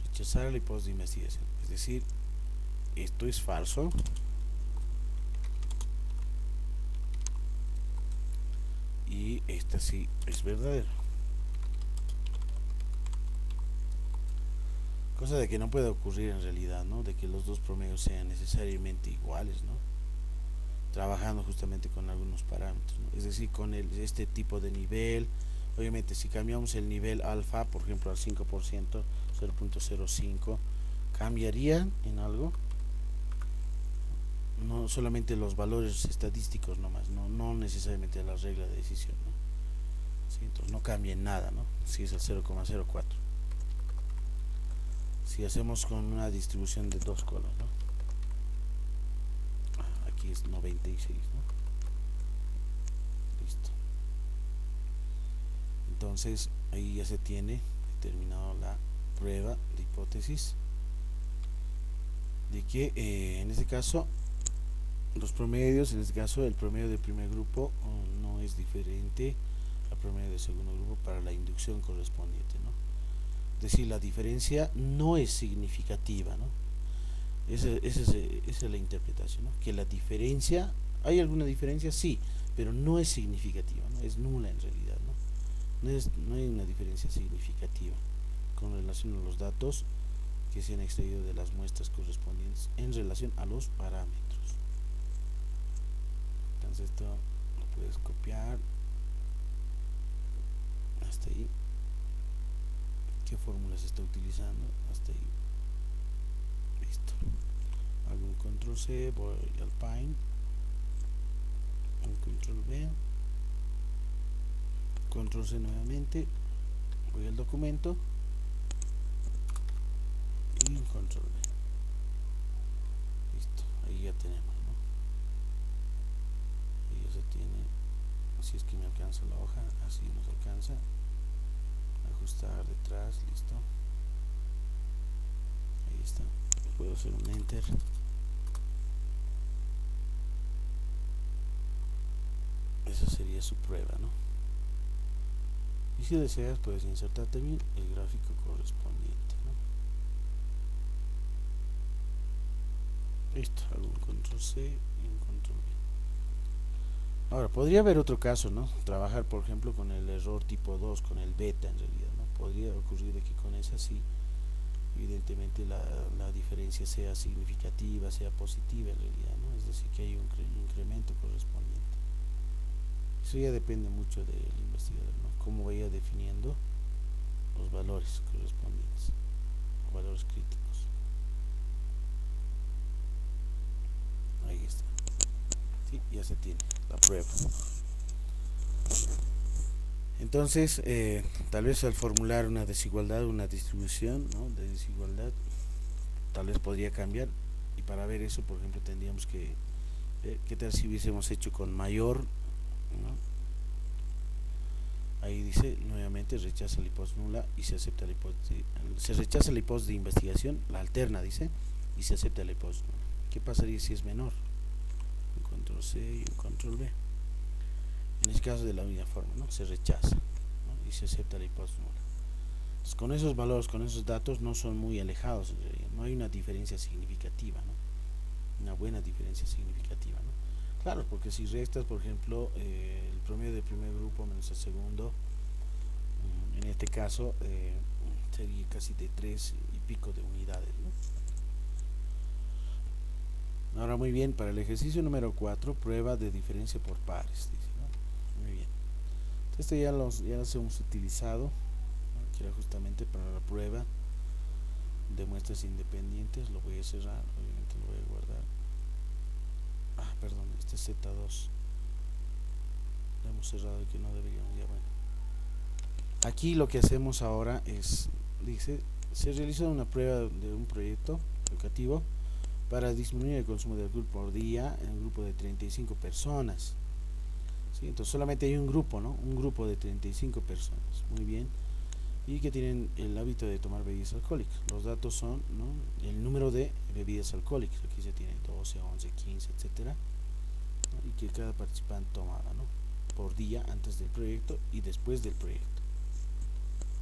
Rechazar la hipótesis de investigación, es decir, esto es falso, y esta sí es verdadera. Cosa de que no puede ocurrir en realidad, ¿no? De que los dos promedios sean necesariamente iguales, ¿no? Trabajando justamente con algunos parámetros, ¿no? Es decir, con este tipo de nivel. Obviamente, si cambiamos el nivel alfa, por ejemplo, al 5%, 0.05, ¿cambiaría en algo? No solamente los valores estadísticos nomás, no necesariamente la regla de decisión, ¿no? ¿Sí? Entonces no cambia en nada, ¿no? Si es el 0,04. Si hacemos con una distribución de dos colas, ¿no? Aquí es 96, ¿no? Listo. Entonces ahí ya se tiene determinado la prueba de hipótesis de que en este caso los promedios, en este caso el promedio del primer grupo no es diferente al promedio del segundo grupo para la inducción correspondiente, ¿no? Es decir, la diferencia no es significativa, ¿no? Esa es la interpretación, ¿no? Que la diferencia, ¿hay alguna diferencia? Sí, pero no es significativa, ¿no? Es nula en realidad, ¿no? No hay una diferencia significativa con relación a los datos que se han extraído de las muestras correspondientes en relación a los parámetros. Entonces esto lo puedes copiar hasta ahí. ¿Qué fórmula se está utilizando? Hasta ahí. Listo. Hago un control C, voy al Paint, un control V, control C nuevamente, voy al documento y un control V. Listo, ahí ya tenemos, ¿no? Ahí ya se tiene. Si es que me alcanza la hoja, así nos alcanza. Ajustar detrás, listo. Ahí está. Puedo hacer un enter. Esa sería su prueba, ¿no? Y si deseas puedes insertar también el gráfico correspondiente, ¿no? Listo, hago un control C y un control V. Ahora, podría haber otro caso, ¿no? Trabajar, por ejemplo, con el error tipo 2, con el beta en realidad, ¿no? Podría ocurrir aquí con esa sí. Evidentemente la diferencia sea significativa, sea positiva en realidad, ¿no? Es decir, que hay un incremento correspondiente. Eso ya depende mucho del investigador, ¿no? Cómo vaya definiendo los valores correspondientes, valores críticos. Ahí está. Sí, ya se tiene la prueba. Entonces, tal vez al formular una desigualdad, una distribución, ¿no?, de desigualdad, tal vez podría cambiar. Y para ver eso, por ejemplo, tendríamos que ver qué tal si hubiésemos hecho con mayor, ¿no? Ahí dice nuevamente rechaza la hipótesis nula y se acepta la hipótesis. Se rechaza la hipótesis de investigación, la alterna, dice, y se acepta la hipótesis nula. ¿Qué pasaría si es menor? Un control C y un control V. En este caso de la misma forma, ¿no? Se rechaza, ¿no?, y se acepta la hipótesis nula. Entonces, con esos valores, con esos datos no son muy alejados, no hay una diferencia significativa, ¿no? Una buena diferencia significativa, ¿no? Claro, porque si restas, por ejemplo, el promedio del primer grupo menos el segundo, en este caso sería casi de 3 y pico de unidades, ¿no? Ahora, muy bien, para el ejercicio número 4, prueba de diferencia por pares, dice, ¿no? Muy bien. Este ya los hemos utilizado, ¿no? Que era justamente para la prueba de muestras independientes. Lo voy a cerrar, obviamente lo voy a guardar. Perdón, este es Z2. Lo hemos cerrado y que no deberíamos, ya bueno. Aquí lo que hacemos ahora es, dice, se realiza una prueba de un proyecto educativo para disminuir el consumo de alcohol por día en un grupo de 35 personas. ¿Sí? Entonces solamente hay un grupo, ¿no? Un grupo de 35 personas. Muy bien. Y que tienen el hábito de tomar bebidas alcohólicas. Los datos son, ¿no?, el número de bebidas alcohólicas. Aquí se tiene 12, 11, 15, etcétera, ¿no? Y que cada participante tomaba, ¿no?, por día antes del proyecto y después del proyecto.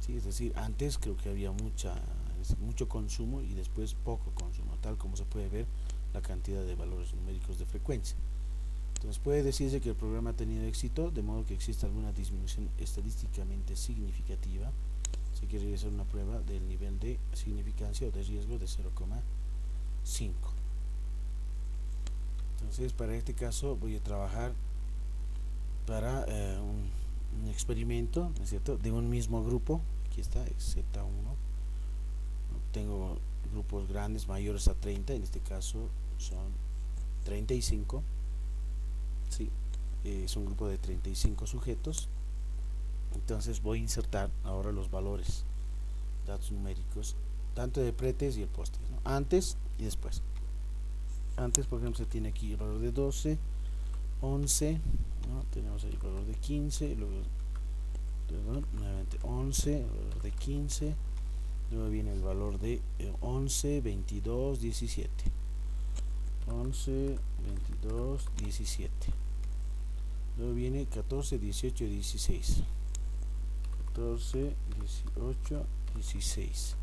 ¿Sí? Es decir, antes creo que había mucho consumo y después poco consumo, tal como se puede ver la cantidad de valores numéricos de frecuencia. Entonces puede decirse que el programa ha tenido éxito, de modo que existe alguna disminución estadísticamente significativa. Se quiere realizar una prueba del nivel de significancia o de riesgo de 0,5. Entonces, para este caso voy a trabajar para un experimento, ¿no es cierto?, de un mismo grupo. Aquí está, es Z1. Tengo grupos grandes, mayores a 30, en este caso son 35. Sí, es un grupo de 35 sujetos. Entonces voy a insertar ahora los valores, datos numéricos, tanto de pretest y el posttest, ¿no?, antes y después. Antes, por ejemplo, se tiene aquí el valor de 12, 11, ¿no? Tenemos ahí el valor de 15, luego, perdón, nuevamente 11, el valor de 15, luego viene el valor de 11, 22, 17, 11, 22, 17, luego viene 14, 18, 16, 14, 18, 16,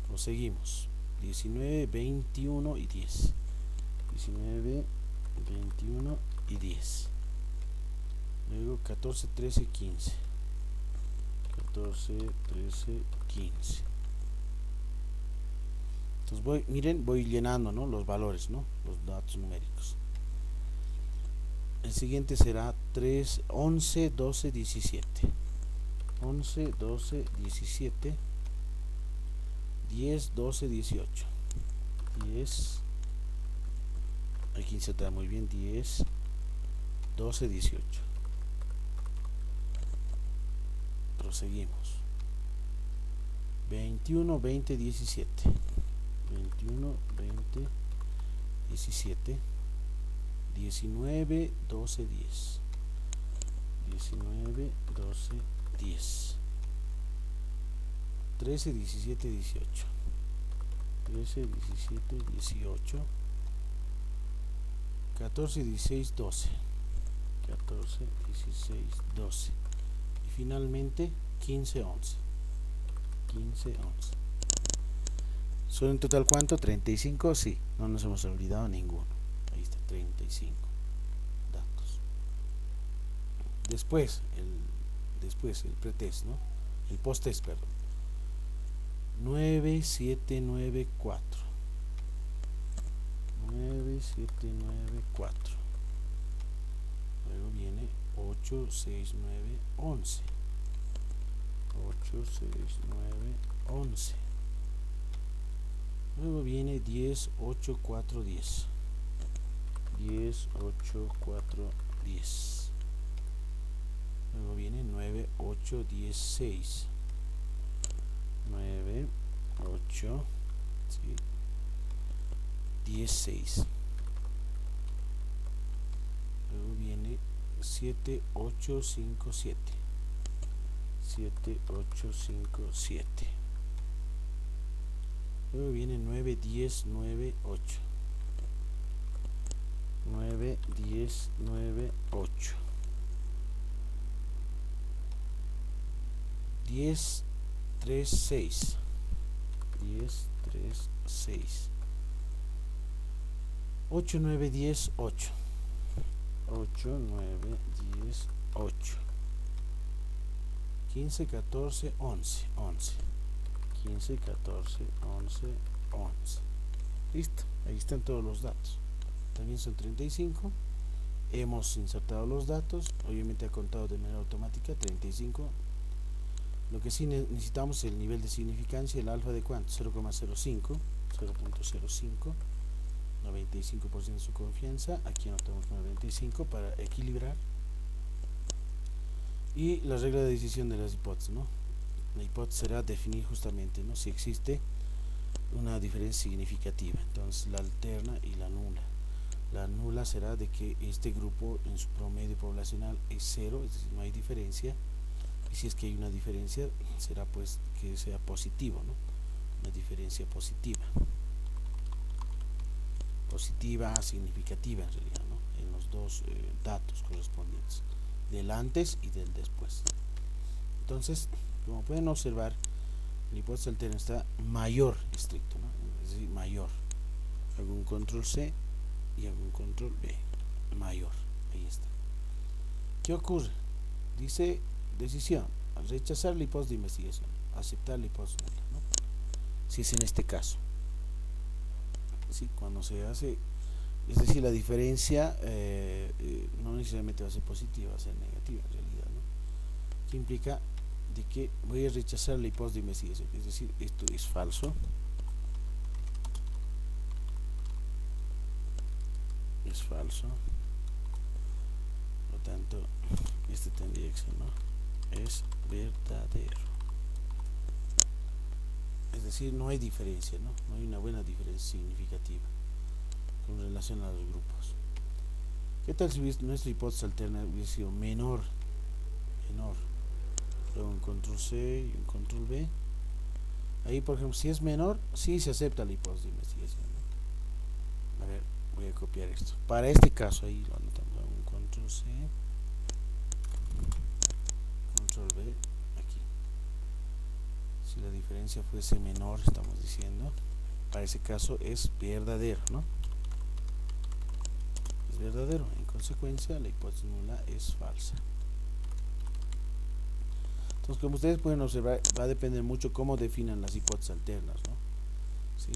proseguimos, 19, 21 y 10, 19, 21 y 10, luego 14, 13, 15, 14, 13, 15. Entonces voy llenando, ¿no?, los valores, ¿no?, los datos numéricos. El siguiente será 3, 11, 12, 17, 11, 12, 17, 10, 12, 18, 10, aquí se está muy bien, 10, 12, 18. Proseguimos. 21, 20, 17, 21, 20, 17, 19, 12, 10, 19, 12, 10, 13, 17, 18, 13, 17, 18, 14, 16, 12, 14, 16, 12 y finalmente 15, 11, 15, 11. ¿Son en total cuánto? 35, sí, no nos hemos olvidado ninguno. Ahí está, 35 datos. Después el pretest, ¿no?, el posttest, perdón. 9, 7, 9, 4, 9, 7, 9, 4, luego viene 8, 6, 9, 11, 8, 6, 9, 11, luego viene 10, 8, 4, 10, 10, 8, 4, 10, luego viene 9, 8, 10, 6, 9, 8, ¿sí?, 10, 6, luego viene 7, 8, 5, 7, 7, 8, 5, 7, luego viene 9, 10, 9, 8, 9, 10, 9, 8, 10, 3, 6. 10, 3, 6. 8, 9, 10, 8. 8, 9, 10, 8. 15, 14, 11. 11. 15, 14, 11, 11. Listo, ahí están todos los datos. También son 35. Hemos insertado los datos, obviamente ha contado de manera automática 35. Lo que sí necesitamos es el nivel de significancia, el alfa de cuánto, 0,05, 0.05, 95% de su confianza, aquí anotamos 95 para equilibrar. Y la regla de decisión de las hipótesis, ¿no? La hipótesis será definir justamente, ¿no?, si existe una diferencia significativa, entonces la alterna y la nula. La nula será de que este grupo en su promedio poblacional es 0, es decir, no hay diferencia, y si es que hay una diferencia será pues que sea positivo, ¿no?, una diferencia positiva, significativa en realidad, ¿no?, en los dos datos correspondientes, del antes y del después. Entonces, como pueden observar, la hipótesis alterna está mayor estricto, ¿no?, es decir, mayor. Hago un control C y hago un control B, mayor, ahí está. ¿Qué ocurre? Dice decisión, al rechazar la hipótesis de investigación, aceptar la hipótesis nula, ¿no?, si es en este caso. Sí, cuando se hace, es decir, la diferencia no necesariamente va a ser positiva, va a ser negativa en realidad, ¿no?, que implica de que voy a rechazar la hipótesis de investigación, es decir, esto es falso, es falso, por lo tanto este tendría que ser, ¿no?, es verdadero, es decir, no hay diferencia, no hay una buena diferencia significativa con relación a los grupos. ¿Qué tal si nuestra hipótesis alterna hubiese sido menor? Luego un control C y un control B. Ahí, por ejemplo, si es menor, sí se acepta la hipótesis de investigación, ¿no? A ver, voy a copiar esto. Para este caso, ahí lo anotamos, un control C, control B, aquí. Si la diferencia fuese menor, estamos diciendo, para ese caso es verdadero, ¿no? Es verdadero. En consecuencia, la hipótesis nula es falsa. Entonces, como ustedes pueden observar, va a depender mucho cómo definan las hipótesis alternas, ¿no? ¿Sí?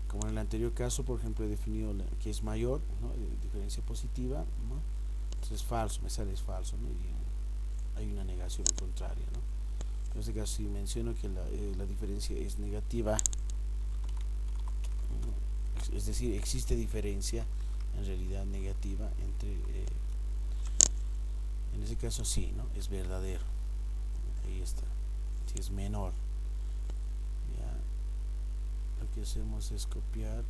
Como en el anterior caso, por ejemplo, he definido que es mayor, ¿no?, diferencia positiva, ¿no? Entonces es falso, me sale es falso, ¿no?, y hay una negación contraria, ¿no? En este caso, si menciono que la diferencia es negativa, ¿no?, es decir, existe diferencia en realidad negativa entre, en ese caso sí, ¿no?, es verdadero. Ahí está. Si es menor, ya lo que hacemos es copiar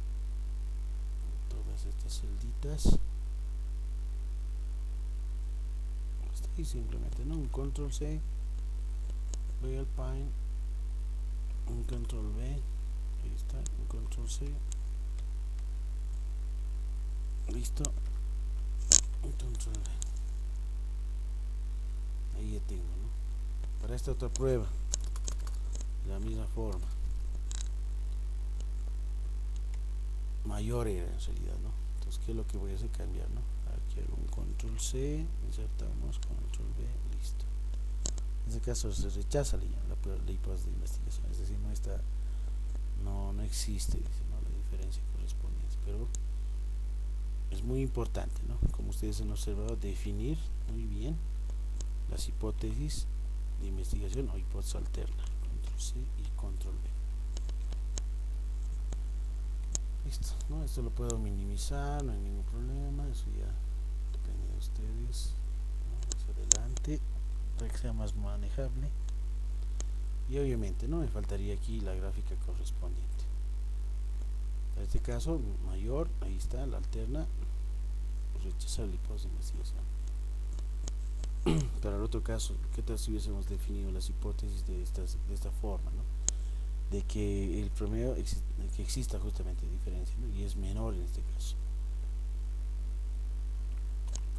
todas estas celditas y simplemente, ¿no?, un control C, voy al Pine, un control B, ahí está, un control C, listo, un control B, ahí ya tengo, ¿no? Para esta otra prueba, de la misma forma, mayor era en realidad, ¿no? Entonces, ¿qué es lo que voy a hacer? Cambiar, ¿no? Aquí hago un control C, insertamos control B, listo. En este caso se rechaza la hipótesis de investigación, es decir, no existe, dice, ¿no?, la diferencia correspondiente, pero es muy importante, ¿no?, como ustedes han observado, definir muy bien las hipótesis de investigación o hipótesis alterna, control C y control B. Listo, ¿no? Esto lo puedo minimizar, no hay ningún problema, eso ya depende de ustedes, ¿no? Hacia adelante para que sea más manejable, y obviamente, ¿no?, me faltaría aquí la gráfica correspondiente. En este caso, mayor, ahí está, la alterna, rechazar la hipótesis de investigación. Para el otro caso, ¿qué tal si hubiésemos definido las hipótesis de esta forma, ¿no?, de que el promedio, que exista justamente diferencia, ¿no?, y es menor en este caso?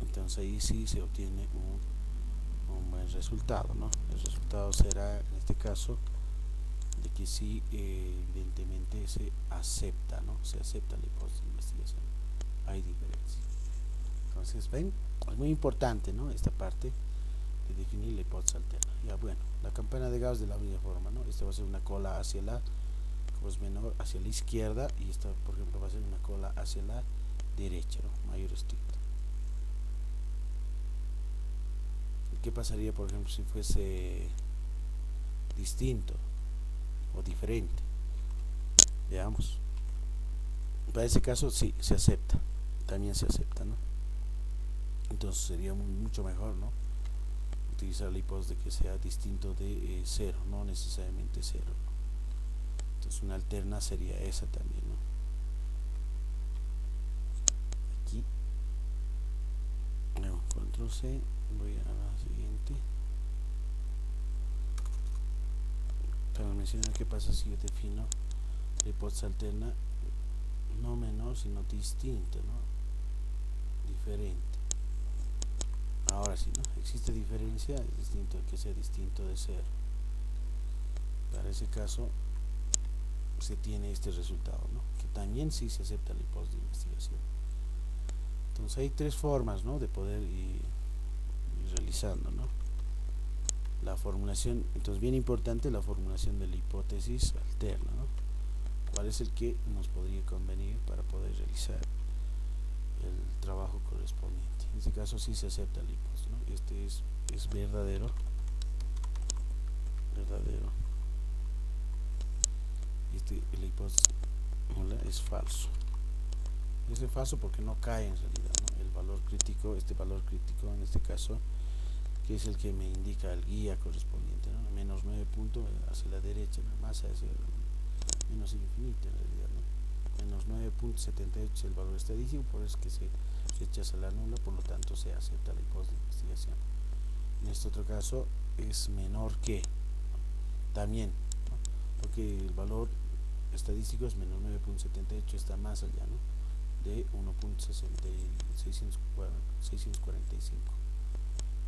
Entonces ahí sí se obtiene un buen resultado, ¿no? El resultado será, en este caso, de que sí, evidentemente se acepta, ¿no? Se acepta la hipótesis de investigación. Hay diferencia. Entonces, ven, es muy importante, ¿no? Esta parte de definir la hipótesis alterna. Ya, bueno, la campana de Gauss de la misma forma, ¿no? Esta va a ser una cola hacia la, como es menor, hacia la izquierda, y esta, por ejemplo, va a ser una cola hacia la derecha, ¿no? Mayor estricta. ¿Qué pasaría, por ejemplo, si fuese distinto o diferente? Veamos. Para ese caso sí, se acepta, también se acepta, ¿no? Entonces sería mucho mejor, ¿no? Utilizar la hipótesis de que sea distinto de cero, no necesariamente cero. Entonces una alterna sería esa también, ¿no? Aquí, no, control C, voy a la siguiente. Para mencionar qué pasa si yo defino la hipótesis alterna no menor sino distinto, ¿no? Diferente. Ahora sí, ¿no? Existe diferencia, es distinto que sea distinto de cero. Para ese caso se tiene este resultado, ¿no? Que también sí se acepta la hipótesis de investigación. Entonces hay tres formas, ¿no? De poder ir realizando, ¿no? La formulación, entonces bien importante la formulación de la hipótesis alterna, ¿no? ¿Cuál es el que nos podría convenir para poder realizar el trabajo correspondiente? En este caso sí se acepta la hipótesis, ¿no? Este es verdadero, la hipótesis es falso. Es falso porque no cae en realidad, ¿no? El valor crítico, este valor crítico en este caso, que es el que me indica el guía correspondiente, ¿no? Menos 9 puntos hacia la derecha, ¿no? Más hacia menos infinito en realidad, ¿no? Menos 9.78 es el valor estadístico, por eso es que se rechaza la nula, por lo tanto se acepta la hipótesis de investigación. En este otro caso es menor que, ¿no? También, ¿no? Porque el valor estadístico es menos 9.78, está más allá, ¿no? De 1.645.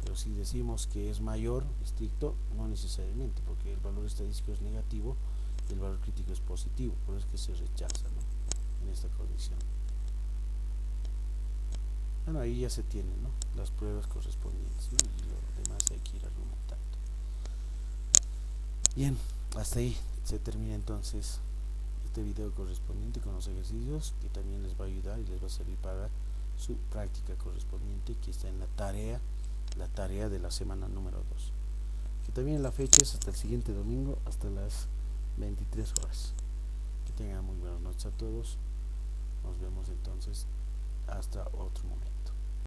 Pero si decimos que es mayor, estricto, no necesariamente, porque el valor estadístico es negativo y el valor crítico es positivo, por eso es que se rechaza, ¿no? En esta condición. Bueno, ahí ya se tienen, ¿no? Las pruebas correspondientes, ¿no? Y lo demás hay que ir argumentando. Bien, hasta ahí se termina entonces este video correspondiente con los ejercicios, que también les va a ayudar y les va a servir para su práctica correspondiente, que está en la tarea de la semana número 2, que también la fecha es hasta el siguiente domingo, hasta las 23 horas. Que tengan muy buenas noches a todos. Nos vemos entonces hasta otro momento.